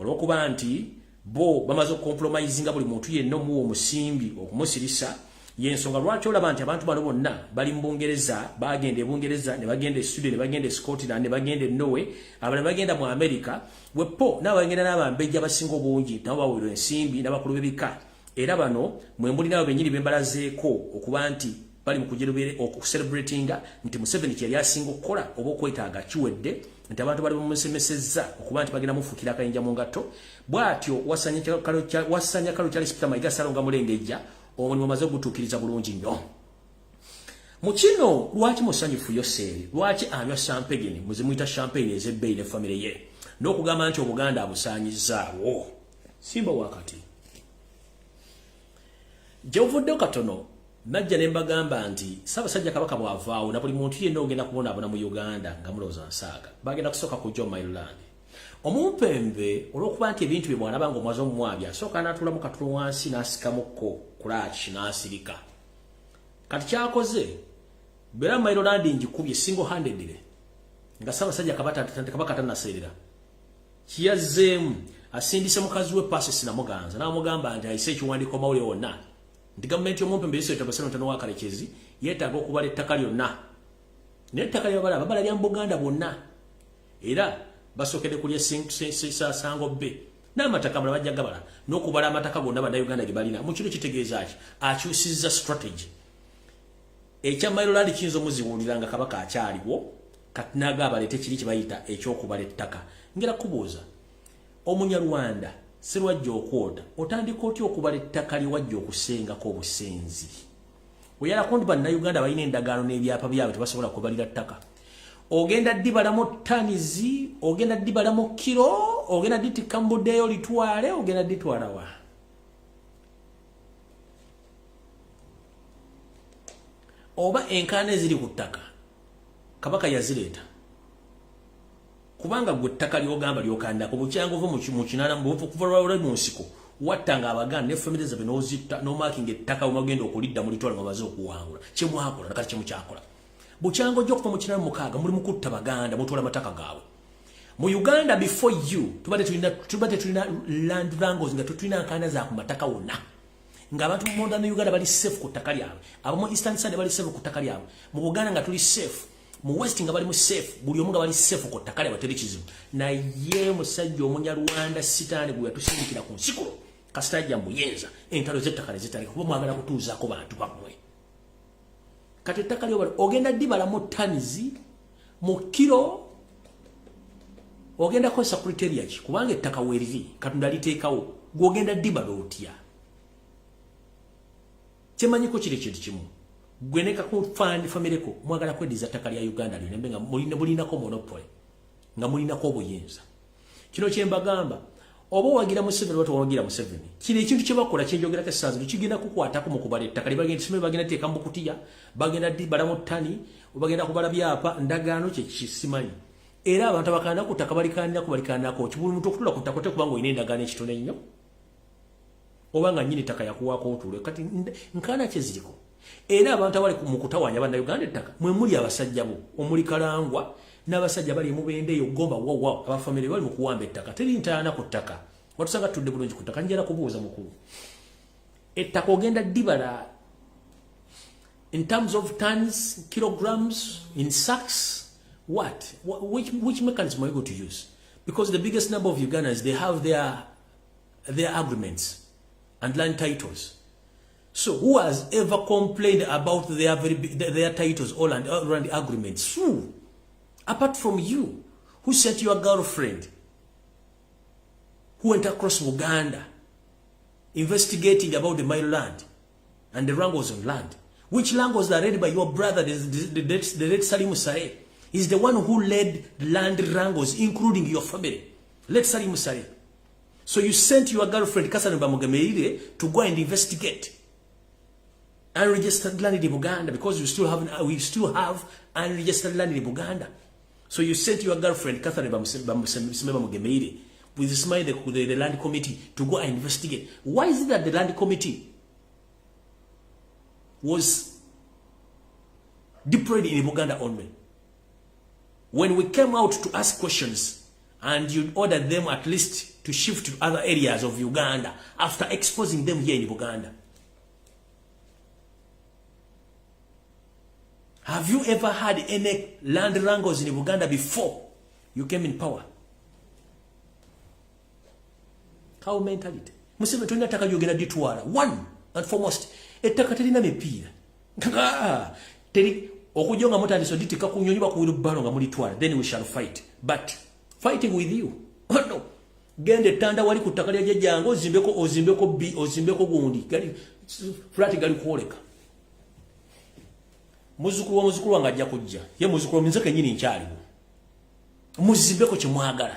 Olw'okuba nti bo bamaze okukompromisinga buli muntu yenna omuwa omusimbi okumusirisa yensonga lwaki olaba nti abantu bano bonna bali mu Bungereza bagenda e Bungereza ne bagenda e Sweden ne bagenda e Scotland ne bagenda e Norway abala bagenda mu America wepo n'abagenda n'abambejja abasinga obungi nabo bawulira ensimbi n'abakulu b'ebika era bano mwembuli nabo bennyini bembalazeeko okuba nti bali mu kujerubere okucelebratinga nti Museveni kye yali asinga okukola oba okwetaaga kiwedde nti abantu bali bumusemesezza okuba nti bagenda mufukira akayinja mu ngatto bw'atyo wasanya Kalo Charles Peter Mayiga Salonga Mulengejja omulimu amaze okutuukiriza bulungi nnyo. Mu kino lwaki musanyufu Yoseeri lwaki anywa champagne muzimuyita champagne ez'ebbeeyi ne famire ye n'okugamba nti Obuganda abusaanyizaawo simba wakati gy'ovuddeyo katono najja ne mbagamba nti Ssaabasajja Kabaka bw'avaawo na buli muntu yenna ogenda kubonaabona mu Uganda nga mulowooza nsaaga bagenda kusooka kujja mu Maryland omumpembe olw'okuba nti ebintu bye bw'alaba ng'omaze omumwabya asooka n'atuulamu katulu wansi n'asikamukko kulaki n'asirika kati kyakoze beera Maryland ngikubye single handedly nga Ssaabasajja Kabaka tannaseerera kiyazzeemu asindise mukazi we Paasi Namuganza n'amugamba nti ayise ekiwandiiko mawulire wonna nti gavumenti y'omumpembe Yisirayiri Tabasale Mutano wa Kalekezi yeetaaga okubala ettaka lyonna naye ettaka ly'abala babala lya mu Buganda bwonna era basookedde kulya Sango bbe n'amataka amala bajja gabala n'okubala amataka gonna bannayuganda ge balina mu kino kitegeeza ki akyusizza strategy ekya Maryland kiyinza omuzibuulira nga Kabaka akyaliwo kati n'agamba baleete kiri kye bayita ekyokubala ettaka ngera kubuuza Omunyarwanda Sirwajja okwota otandika otya okubala ettaka lye wajja okusengako obusenzi oyalako nti bannayuganda balina endagaano n'ebyapa byabwe tebasobola kubalira ttaka ogenda ddibalamu tanizi ogenda ddibalamu kiro ogenda dditikka mu buddeeyo litwale ogenda dditwala wa oba enkaana eziri ku ttaka Kabaka yazireeta kubanga gwe ttaka ly'ogamba ly'okandako bukyanguvu mu kinana kuva lwalwe mu nsiko wattanga Abaganda ne famire zabe n'ozitta n'omaakinga ettaka omagenda okulidda mu litwala bamaze okuwangula kyemwakola nakati kyemukyakola bukyango ojja okuva mu kinana mukaaga muli mu kutta Baganda mutwala amataka gaabwe mu Uganda before you tubadde tulina land wrangles nga tulina nkanda za ku mataka wonna ng'abantu mu Modern Uganda bali safe ku ttaka lyabwe abamu Eastern Side bali safe ku ttaka lyabwe mu Buganda nga tuli safe mu West nga bali mu safe buli omu nga bali safe ku ttaka lyabwe teri kizibu naye musajja Omunyarwanda sitaani gwe yatusindikira ku nsikulo kasita muyenza entalo z'ettaka ne zitali kuba mwagala kutuuzaako bantu bammwe kati ettaka ly'obala ogenda ddibala mu tanizi mu kiro ogenda ko secretariat kubanga ettaka weriri Katonda liteekawo gwogenda dibala otya kyemanyi ko kiri kintu kimu gweneka ku family ko mwagala kwediza ttaka lya Uganda linembe nga mulinako monopoly nga mulinako obuyinza kino kyembagamba oba wagira Museveni watu wagira Museveni kino ekintu kyebakola kyenjogera ke sazi kigenda kukwatako mu kubala ettaka libagenda simbe bagenda teeka mu kutiya bagenda dibala mu ttani bagenda kubala byapa ndagaano kye kisimanyi era abantu bakanda ku ttaka balikanako kibuli muntu okutula ku ttaka kubanga ine endagaano ekitone nnyo obanga nyini ttaka yakuwaako otule kati nkana kyeziriko era abantu abali mu kutawanya banda Uganda ettaka mwe muli abasajja bo omuli Kalangwa n'abasajja bali mu bende yogomba wow abafamily bali mu kuwamba ettaka teri ntaana ku ttaka watusanga tudde bulungi ku ttaka njala kubuuza mukulu ettaka ogenda dibala in terms of tons kilograms in sacks which mechanism are you going to use because the biggest number of Ugandans they have their agreements and land titles. So who has ever complained about their titles or land agreements? Who? Apart from you, who sent your girlfriend, who went across Uganda, investigating about the Manule land and the wrangles on land, which land was led by your brother, the late Salim Musare, is the one who led land wrangles, including your family. Late Salim Musare. So you sent your girlfriend Kasane Bamugemeire to go and investigate unregistered land in Uganda because we still have unregistered land in Uganda. So you sent your girlfriend Kasane Bamugemeire with the land committee to go and investigate. Why is it that the land committee was deployed in Uganda only? When we came out to ask questions and you ordered them at least to shift to other areas of Uganda after exposing them here in Uganda. Have you ever had any land wrangles in Uganda before you came in power? How mentality? Museme tunya taka yogena ditwala. One and foremost, etaka telina mipira. Teri okujonga mutandise ditika kunyonyiba ku wilbaro nga mulitwala. Then we shall fight. But fighting with you. Oh no. Gende tanda wali kutakalia jejango ozimbeko gundi gali flati gali kuoleka muzukuru wanga ajja kujja ye muzukuru minzake nyini nkyali muzimbeko kimwagala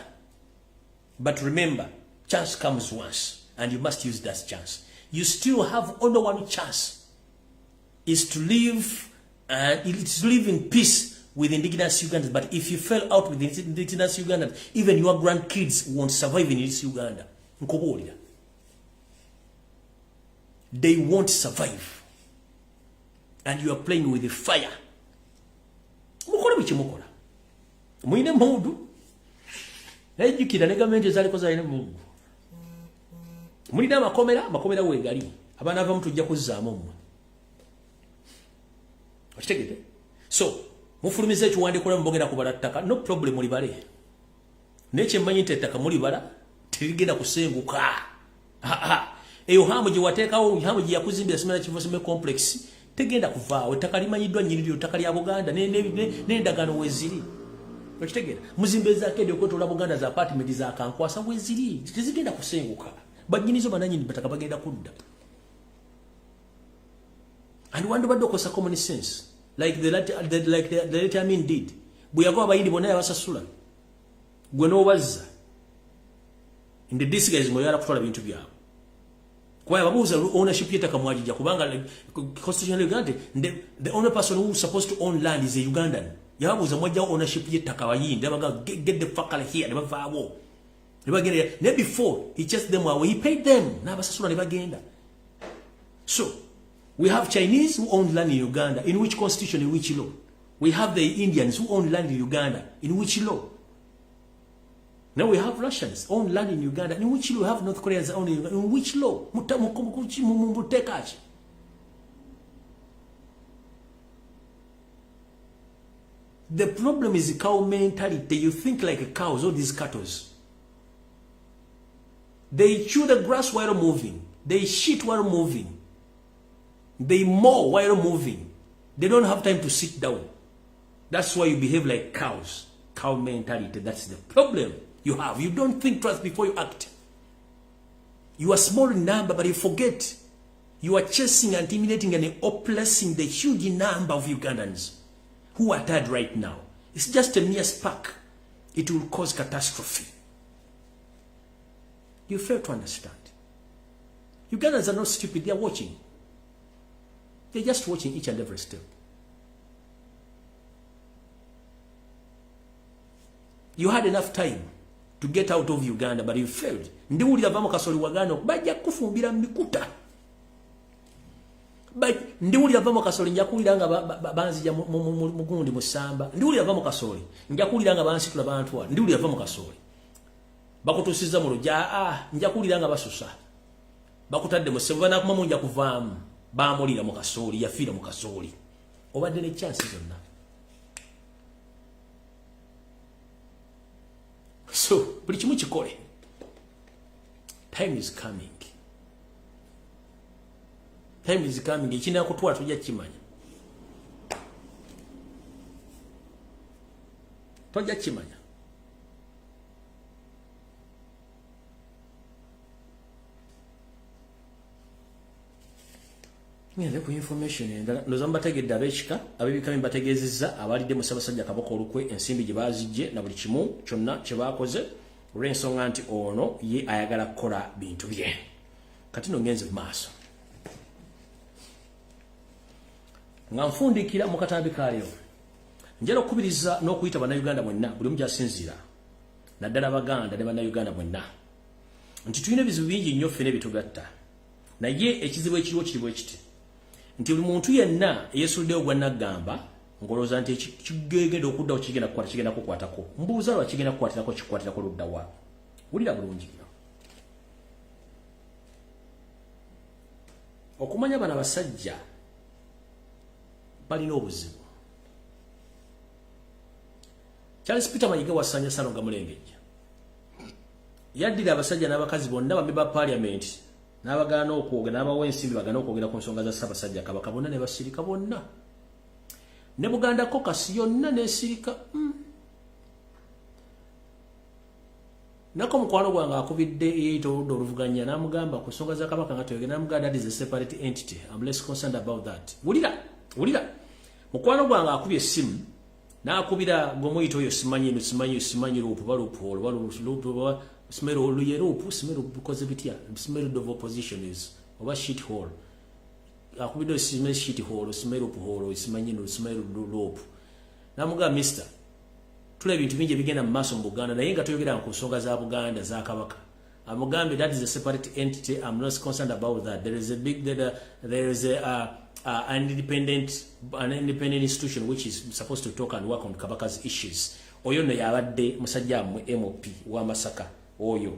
but remember chance comes once and you must use that chance. You still have only one chance is to live and it's to live in peace with indigenous Ugandans, but if you fell out with indigenous Ugandans, even your grandkids won't survive in this Uganda. They won't survive. And you are playing with the fire. Mukora bichi mukora. Muine mundu. Ejukira ne government ezali koza ine mundu. Mulina makomera wegali. Abana ava mutujja kuzzaamo mmwe. Okitegedde? So, mufulumize ekiwandiiko mubogera kubala ttaka no problem mulibale neche mmanyi ttaka mulibala tirigenda kusenguka eyo hamu gye wateekawo hamu gye yakuzimbira simana kivosime complex tegenda kuvaawo ttaka limanyiddwa nnyini ttaka lya Buganda n'endagaano weziri okitegeera muzimbezaako edyo okwetuula Buganda za apartment za kankwasa weziri tezigenda kusenguka bannyinizo bananyini bataka bagenda kudda and wanda badde okosa common sense like the later Amin did. Buyago abayindi bonna yabasasula. Gwe n'obazza. In the disguise ngo yala kutwala bintu byabo. Kwa babuza ownership yetaka mwajija kubanga constitution Uganda the only person who is supposed to own land is a Ugandan. Yabuza mwajja ownership yetaka bayindi abaga get the fuck out of here nebavaawo. Nebagenda ne before he chased them away he paid them n'abasasula nebagenda. So we have Chinese who own land in Uganda. In which constitution, in which law? We have the Indians who own land in Uganda. In which law? Now we have Russians own land in Uganda. In which law? We have North Koreans own in Uganda. In which law? The problem is the cow mentality. You think like cows, all these cattle. They chew the grass while moving. They shit while moving. They mow while moving. They don't have time to sit down. That's why you behave like cows. Cow mentality. That's the problem. You have. You don't think twice before you act. You are small in number, but you forget. You are chasing, intimidating, and oppressing the huge number of Ugandans who are tired right now. It's just a mere spark. It will cause catastrophe. You fail to understand. Ugandans are not stupid. They are watching. They're just watching each and every step. You had enough time to get out of Uganda, but you failed. Ndiwulira vamo kasoli wagano bajja kufumbira mikuta. Ndiwulira vamo kasoli njakulira nga banzija mugundi musamba. Ndiwulira vamo kasoli njakulira nga bansitula bantu. Ndiwulira vamo kasoli. Bakutusiza mu lujja njakulira nga basusa. Bakutadde mu sebo bana kumamu nja kuvaamu. Baamulira mu kasoli yafiira mu kasoli. Obadde ne chance zonna. So, buli kimu kikole. Time is coming. Time is coming. Ekina kutwala tujja kimanya. Tujja kimanya. Ngende ku information endala nozamba tegedde abekika abebika mbategezezza abalidde mu Ssaabasajja Kabaka olukwe ensimbi gye bazijje na buli kimu kyonna kye bakoze olw'ensonga nti ono ye ayagala kukola bintu bye. Kati no ngenze maaso nga nfundikira mu katambi kaleo njala okubiriza n'okuyita bannayuganda bonna buli omu gy'asinziira naddala Abaganda ne bannayuganda bonna nti tulina ebizibu bingi nnyo ffene bitugatta naye ekizibu ekiriwo kiri bwe kiti nti buli muntu yenna yesuliddeyo gwa naggamba ngolooza nti kigenda okuddawo kigenda kukwatako mbuuza lwa kigenda kukwatirako kikwatirako ludda wa wulira bulungi nnyo okumanya bano abasajja balina obuzibu. Charles Peter Mayiga wasanya Salonga Mulengejja yaddira abasajja n'abakazi bonna bamemba parliament n'abagaana okwogera n'abawa ensimbi bagaana okwogera ku nsonga za Ssaabasajja Kabaka bonna ne basirika bonna ne Buganda Caucus yonna n'esirika nako mukwano gwange akubidde yeeyita oluvuganya n'amugamba ku nsonga za Kabaka nga toyogera n'amugamba that is a separate entity. I'm less concerned about that. Wulira mukwano gwange akubye essimu n'akubira gomuyita oyo simanyi luupu smell oluyerupu smell because of it smell of opposition is over shit hole akubido smell shit hole smell up hole simanyi no smell loop namuga mister tule bintu bingi bigenda mu maaso mu Buganda naye nga toyogera ku nsonga za Buganda za Kabaka amugambe that is a separate entity. I'm not concerned about that. There is a big there is an independent institution which is supposed to talk and work on Kabaka's issues. Oyo no yabadde musajja mu MOP wa Masaka oyo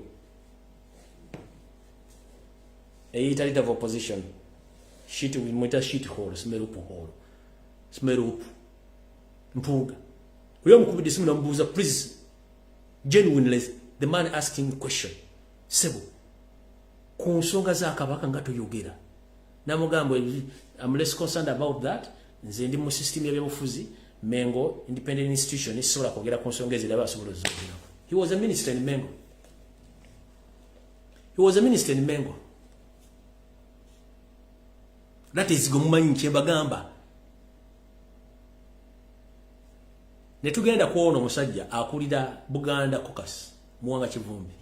eyita leader of opposition shit with muita shit hole smell up mpuga oyo mukubidi simu nambuuza please genuinely the man asking question sebo ku nsonga za Kabaka nga toyogera namugambo I'm less concerned about that nze ndi mu system y'ebyobufuzi Mengo independent institution isobola kwogera ku nsonga eziraba asobola zogera. He was a minister in Mengo. That is gomumanyi kyebagamba. Ne tugenda kuona omusajja akulira Buganda Caucus Muwanga Kivumbi.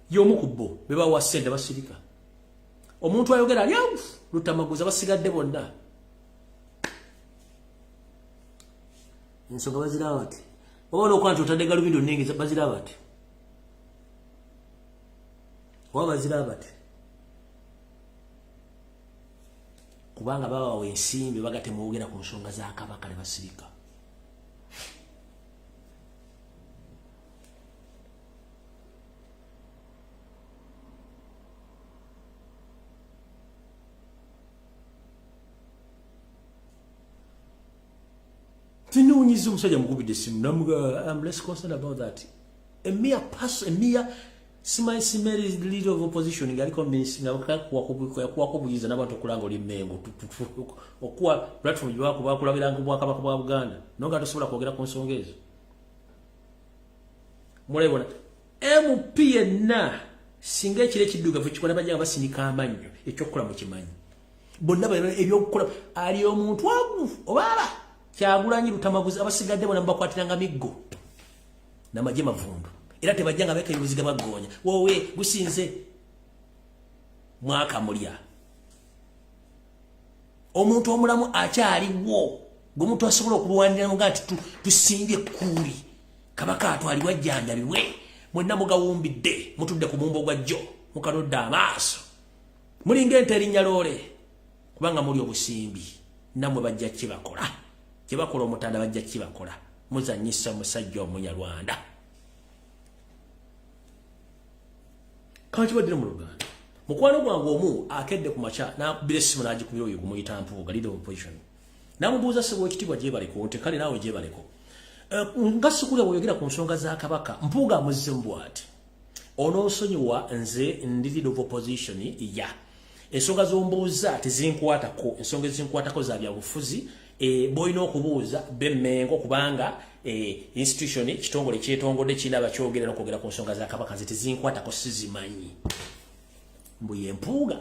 Yomu kubbo beba wasenda basirika. Omuntu ayogera ali lutamaguza basigadde bonna. Nsonga bazira bati. Obona okwantu otadde galubindo nnenge bazira bati. Wabazira bati. Kubanga baba wensimbi bagate muogera ku nsonga za Kabaka ne basirika. I'm less concerned about that. A mere person, a mere Simari leader of opposition ngali convincing kwa kubuyiza nabantu okulanga oli Mengo okuwa platform yako bakulabira ngubwa kabaka bwa Uganda nonga tosobola kwogera ku nsonga ezo mulebona MP na singa ekire kiddugavu kikona bajja basindika amanyo ekyokola mu kimanyi bonna bano ebyokukola ali omuntu wagu obaba kyagulanyi lutamaguzi abasigadde bona mbakwatiranga miggo namaje mavundu era tebajjanga beka yuziga bagonya wowe gusinze mwaka mulya omuntu omulamu akyali wo gomuntu asobola okulwanira mugati tusimbye kuli kabaka atwali wajjanja biwe mwenna mugawumbidde mutudde ku mumbo gwa jjo mukalodda amaaso mulinga enterinya lole kubanga muli obusimbi namwe bajja kibakola omutanda bajja kibakola muzanyisa musajja omunyarwanda kanchi badire mu Uganda mukwano gwangu omu akedde ku macha na bilesi munaji kubiro oyo kumuyita mpuga leader of opposition namubuuza sebo ekitibwa je baliko nte kale nawe je baliko ngasikule boyogera ku nsonga za kabaka mpuga muzimbu ati ono nsonyiwa nze ndi leader of opposition ya ensonga zombuuza tezinkwatako ensonga ezinkwatako za bya bufuzi Bwino okubuuza bemmengo kubanga institution kitongole kyetongodde kinaba kyogerera okugera ku nsonga za kabaka zitizinkwatako sizimanyi mbuye mpuga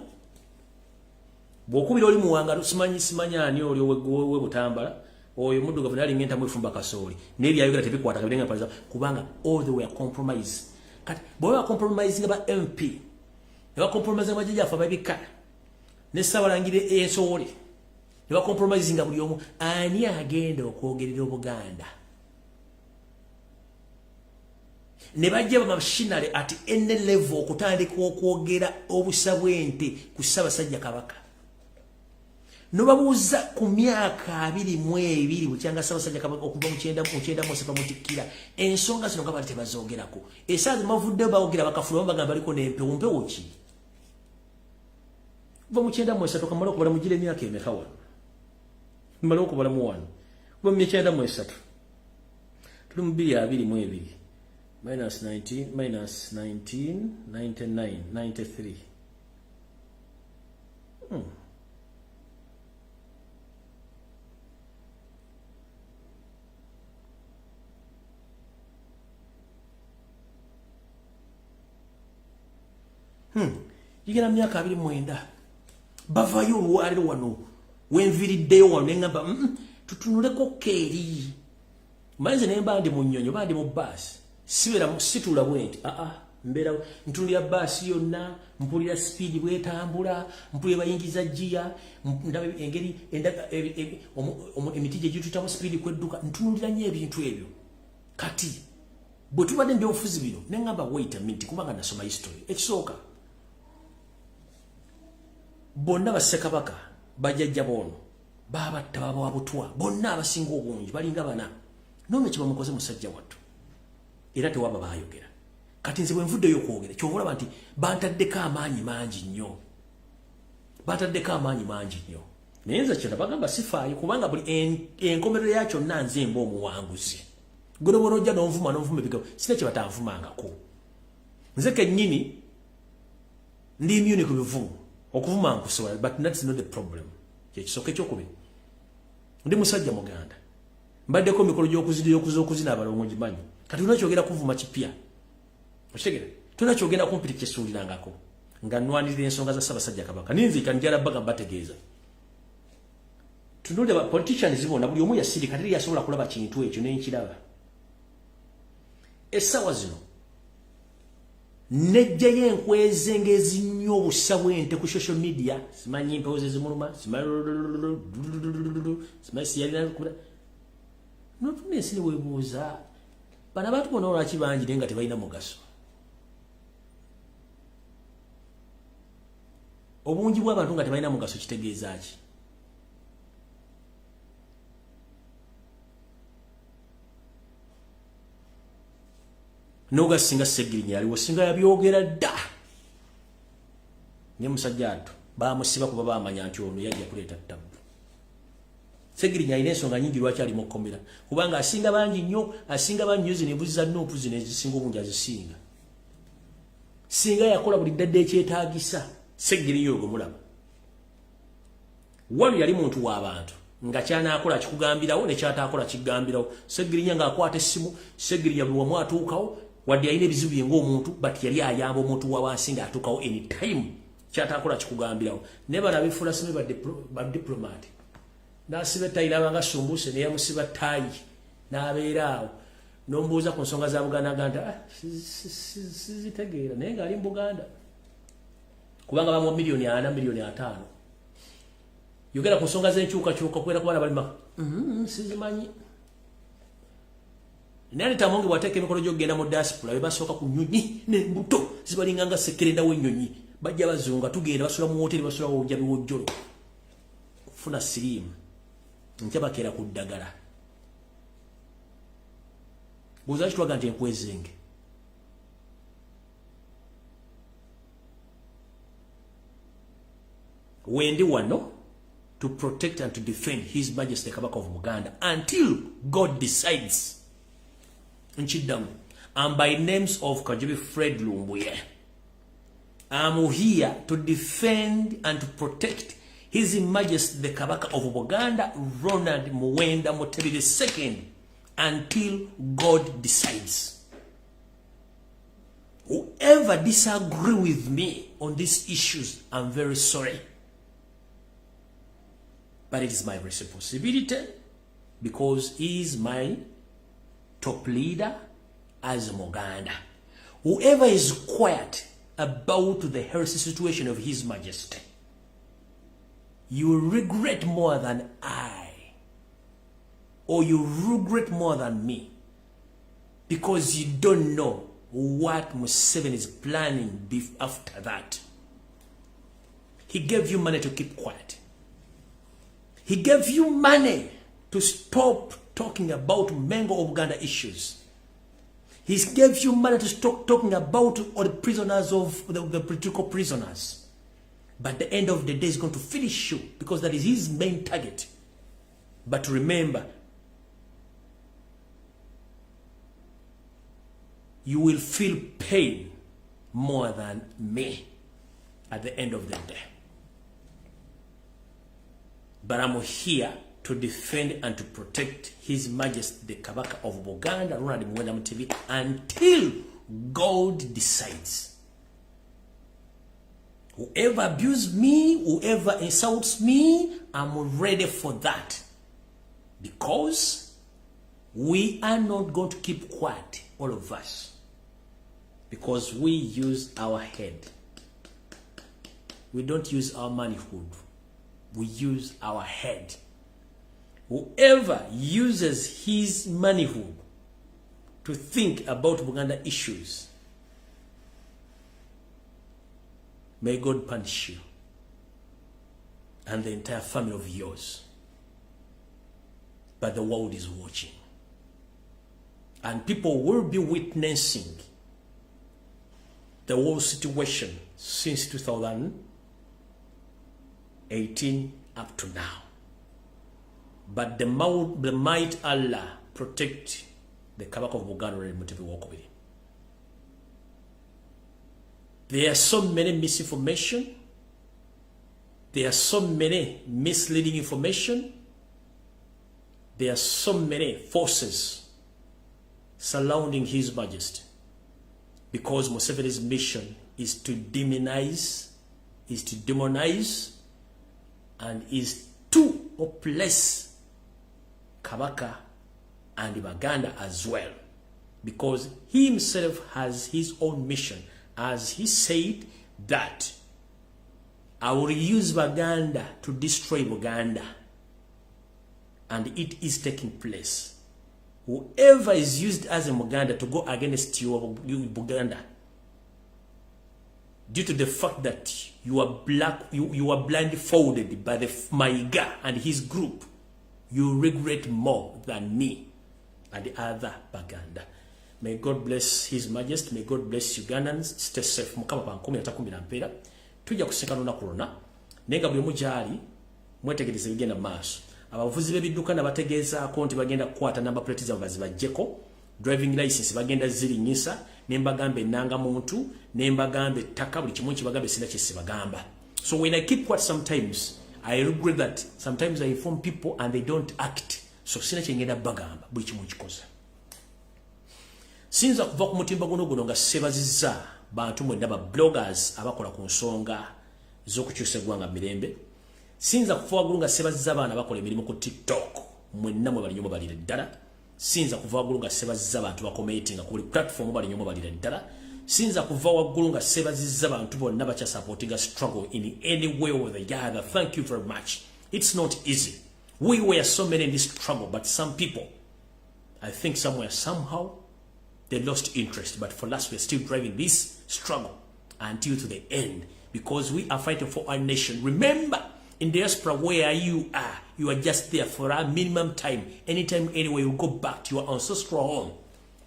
bwokubira oli muwanga simanyi ani oli we butambala oyo muddugavu nali ngenta mwefumba kasooli nebyayogera tebikwata kabirenga paliza kubanga all the way compromise kati bwe compromising ba MP ne compromise amajja afa babika ne sabalangire ensowole ne compromising buli omu ani agenda okwogerera Obuganda ne bajja ba machinery at any level okutandika okwogera obusabwente ku Ssaabasajja Kabaka no babuuza ku myaka 22 bukyanga Ssaabasajja Kabaka okuva mu 9 mwezi pamutikira ensonga zino ngabali tebazongerako esaazi mavudde baogera bakafuluma bagamba baliko n'empewumpewo ki kuva mu 9 mwezi tokamala okubala mugire emyaka emeka wano mbala okubala mu wano kuva mu 9 mwezi tuli mu 2022 minus 19 minus 19 99 93 yigera myaka 29 bavayo olwaliro wano wenviriddeyo wano nengamba tutunuleko keeri malize nemba ndi mu nnyonyo bandi mu baasi sibera musitula bwenti mbera ntunulira baasi yonna mpulira speed bwetambula mpulira bayingiza jia ndaba engeri emiti gye gitutamu speed kwedduka ntunulira nnyo ebintu ebyo kati bwe tubadde mbyobufuzi bino nengamba wait a minute kubanga nasoma history ekisooka bonna Bassekabaka bajjajja bono babatta baba wabutwa bonna abasinga obungi balinga bana nome kiba mukoze musajja wattu era tewaba bayogera kati nze bwe nvuddeyo okwogera kyobulaba nti bantaddeko amaanyi mangi nnyo naye nze kyonna bagamba sifaayo kubanga buli enkomerero yakyo nze mba omuwanguzi golobolojja n'onvuma ebigambo sina kye batanvumangako nze kennyini ndi immune ku bivumu okuvuma nkusobola but that's not the problem kyekisooka ekyokubiri ndi musajja muganda mbaddeko mikolo gy'okuzina abalongo ngimanyi kati tunakyogera kuvuma kipya okitegera tunakyogenda kumpita kyesuulirangako nga nnwanirira ensonga za Ssaabasajja Kabaka ninzika njala baga mbategeeza tunule ba politicians bonna buli omu yasirika teri yasobola kulaba kintu ekyo n'enkiraba essaawa zino nejjayo enkweze ng'ezinnyo obusabwente ku social media simanyi mpewo ze zimuluma simanyi siyalina kubira notunensi ne weebuuza bana abantu bonna olwaki bangi naye nga tebalina mugaso obungi bw'abantu nga tebalina mugaso kitegeeza ki noga singa Segirinya aliwo singa yabyogera dda ne musajja atto bamusiba kuba bamanya nti ono yajja kuleeta ttabu Segirinya alina ensonga nyingi lwaki ali mu kkomera kubanga asinga bangi nnyo zino embuzi za Nuupu zino ezisinga obungi azisinga singa yakola buli ddadde ekyetaagisa seggiriyo ogumulaba wali yali muntu w'abantu nga kyanakola kikugambirawo ne kyataakola kigambirawo seggirinya ng'akwata essimu seggirinya buli wamu atuukawo wadde yalina ebizibu bye ng'omuntu but yali ayamba omuntu wawansi ng'atuukawo anytime kyataakola kikugambirawo naye bano abeefuula simu badiplomaati n'asiba ettayi n'abanga sumbuse ne yamusiba ttayi n'abeera awo n'omubuuza ku nsonga za Buganda agamba sizitegeera naye ng'ali mu Buganda kubanga bamuwa miliyoni 4 miliyoni 5 yogera ku nsonga z'enkyukakyuka kubeera ku baana balima sizimanyi naye nitamungi bw'ateeka emikono gy'okugenda mu diaspora be basooka ku nnyonyi n'embuto zibalinganga sekkerenda w'ennyonyi bajja bazunga tugenda basula mu hoteri basula wojja biwojjolo kufuna siriimu nkya bakeera ku ddagala buuza kitwaga nti enkwezenge wendi wano to protect and to defend His Majesty Kabaka of Buganda until God decides. Nchidam. And by names of Kajibi Fred Lumbuye, I'm here to defend and to protect His Majesty the Kabaka of Buganda, Ronald Muwenda Mutebi II, until God decides. Whoever disagree with me on these issues, I'm very sorry. But it is my responsibility because he is my top leader as Muganda. Whoever is quiet about the health situation of His Majesty, you will regret more than I, or you regret more than me, because you don't know what Museveni is planning after that. He gave you money to keep quiet. He gave you money to stop talking about Mengo of Uganda issues. He gave you money to stop talking about all the prisoners of the political prisoners. But at the end of the day, he's going to finish you because that is his main target. But remember, you will feel pain more than me at the end of the day. But I'm here to defend and to protect His Majesty the Kabaka of Buganda, Ronald Muwenda Mutebi, until God decides. Whoever abuses me, whoever insults me, I'm ready for that. Because we are not going to keep quiet, all of us. Because we use our head. We don't use our manhood. We use our head. Whoever uses his manhood to think about Buganda issues, may God punish you and the entire family of yours. But the world is watching. And people will be witnessing the whole situation since 2018 up to now. But the might Allah protect the Kabaka of Buganda and Mutebi Wokobiri. There are so many misinformation. There are so many misleading information. There are so many forces surrounding His Majesty. Because Museveni's mission is to demonize, and is to oppress Kabaka and Baganda as well. Because he himself has his own mission. As he said that I will use Baganda to destroy Buganda. And it is taking place. Whoever is used as a Muganda to go against you, Buganda, due to the fact that you are you are blindfolded by the Maiga and his group, you regret more than me and the other Baganda. May God bless His Majesty. May God bless Ugandans. Stay safe. Mukama pankumi atakumira mpera. Tujja kusekana na corona. Nenga buli mujali mwetegereze bigenda maaso. Abavuzi b'ebidduka nabategeeza ko nti bagenda kukwata number plate za bazi bajjeko, driving license bagenda zirinyisa, nembagambe nanga muntu nembagambe taka buli kimu kibagambe sina kisibagamba. So when I keep quiet sometimes I regret that sometimes I inform people and they don't act. So sina kyengenda bagamba buli kimu kikoze. Sinza kuva ku mutimba guno nga sebazizza bantu mwenna ba bloggers abakola ku nsonga z'okukyusa eggwanga mirembe. Sinza kuva waggulu nga sebazizza abaana bakola emirimu ku TikTok mwenna mwe bali nnyo balira ddala. Sinza kuva waggulu nga sebazizza abantu bakomeetinga ku buli platform bali nnyo balira ddala. Sinza kuva waggulu nga sebazizza abantu bonna bakya supporting a struggle in any way or the other. Thank you very much. It's not easy. We were so many in this struggle, but some people, I think somewhere, somehow, they lost interest. But for us, we're still driving this struggle until to the end because we are fighting for our nation. Remember, in diaspora where you are just there for a minimum time. Anytime, anywhere, you go back to your ancestral home.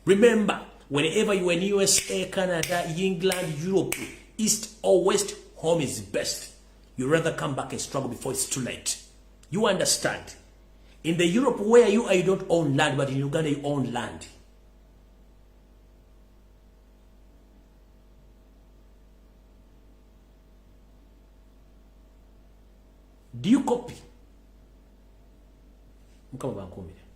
Remember, whenever you are in USA, Canada, England, Europe, East or West, home is best. You rather come back and struggle before it's too late. You understand? In the Europe where you are, you don't own land, but in Uganda, you own land. Do you copy? Mukama bankumire.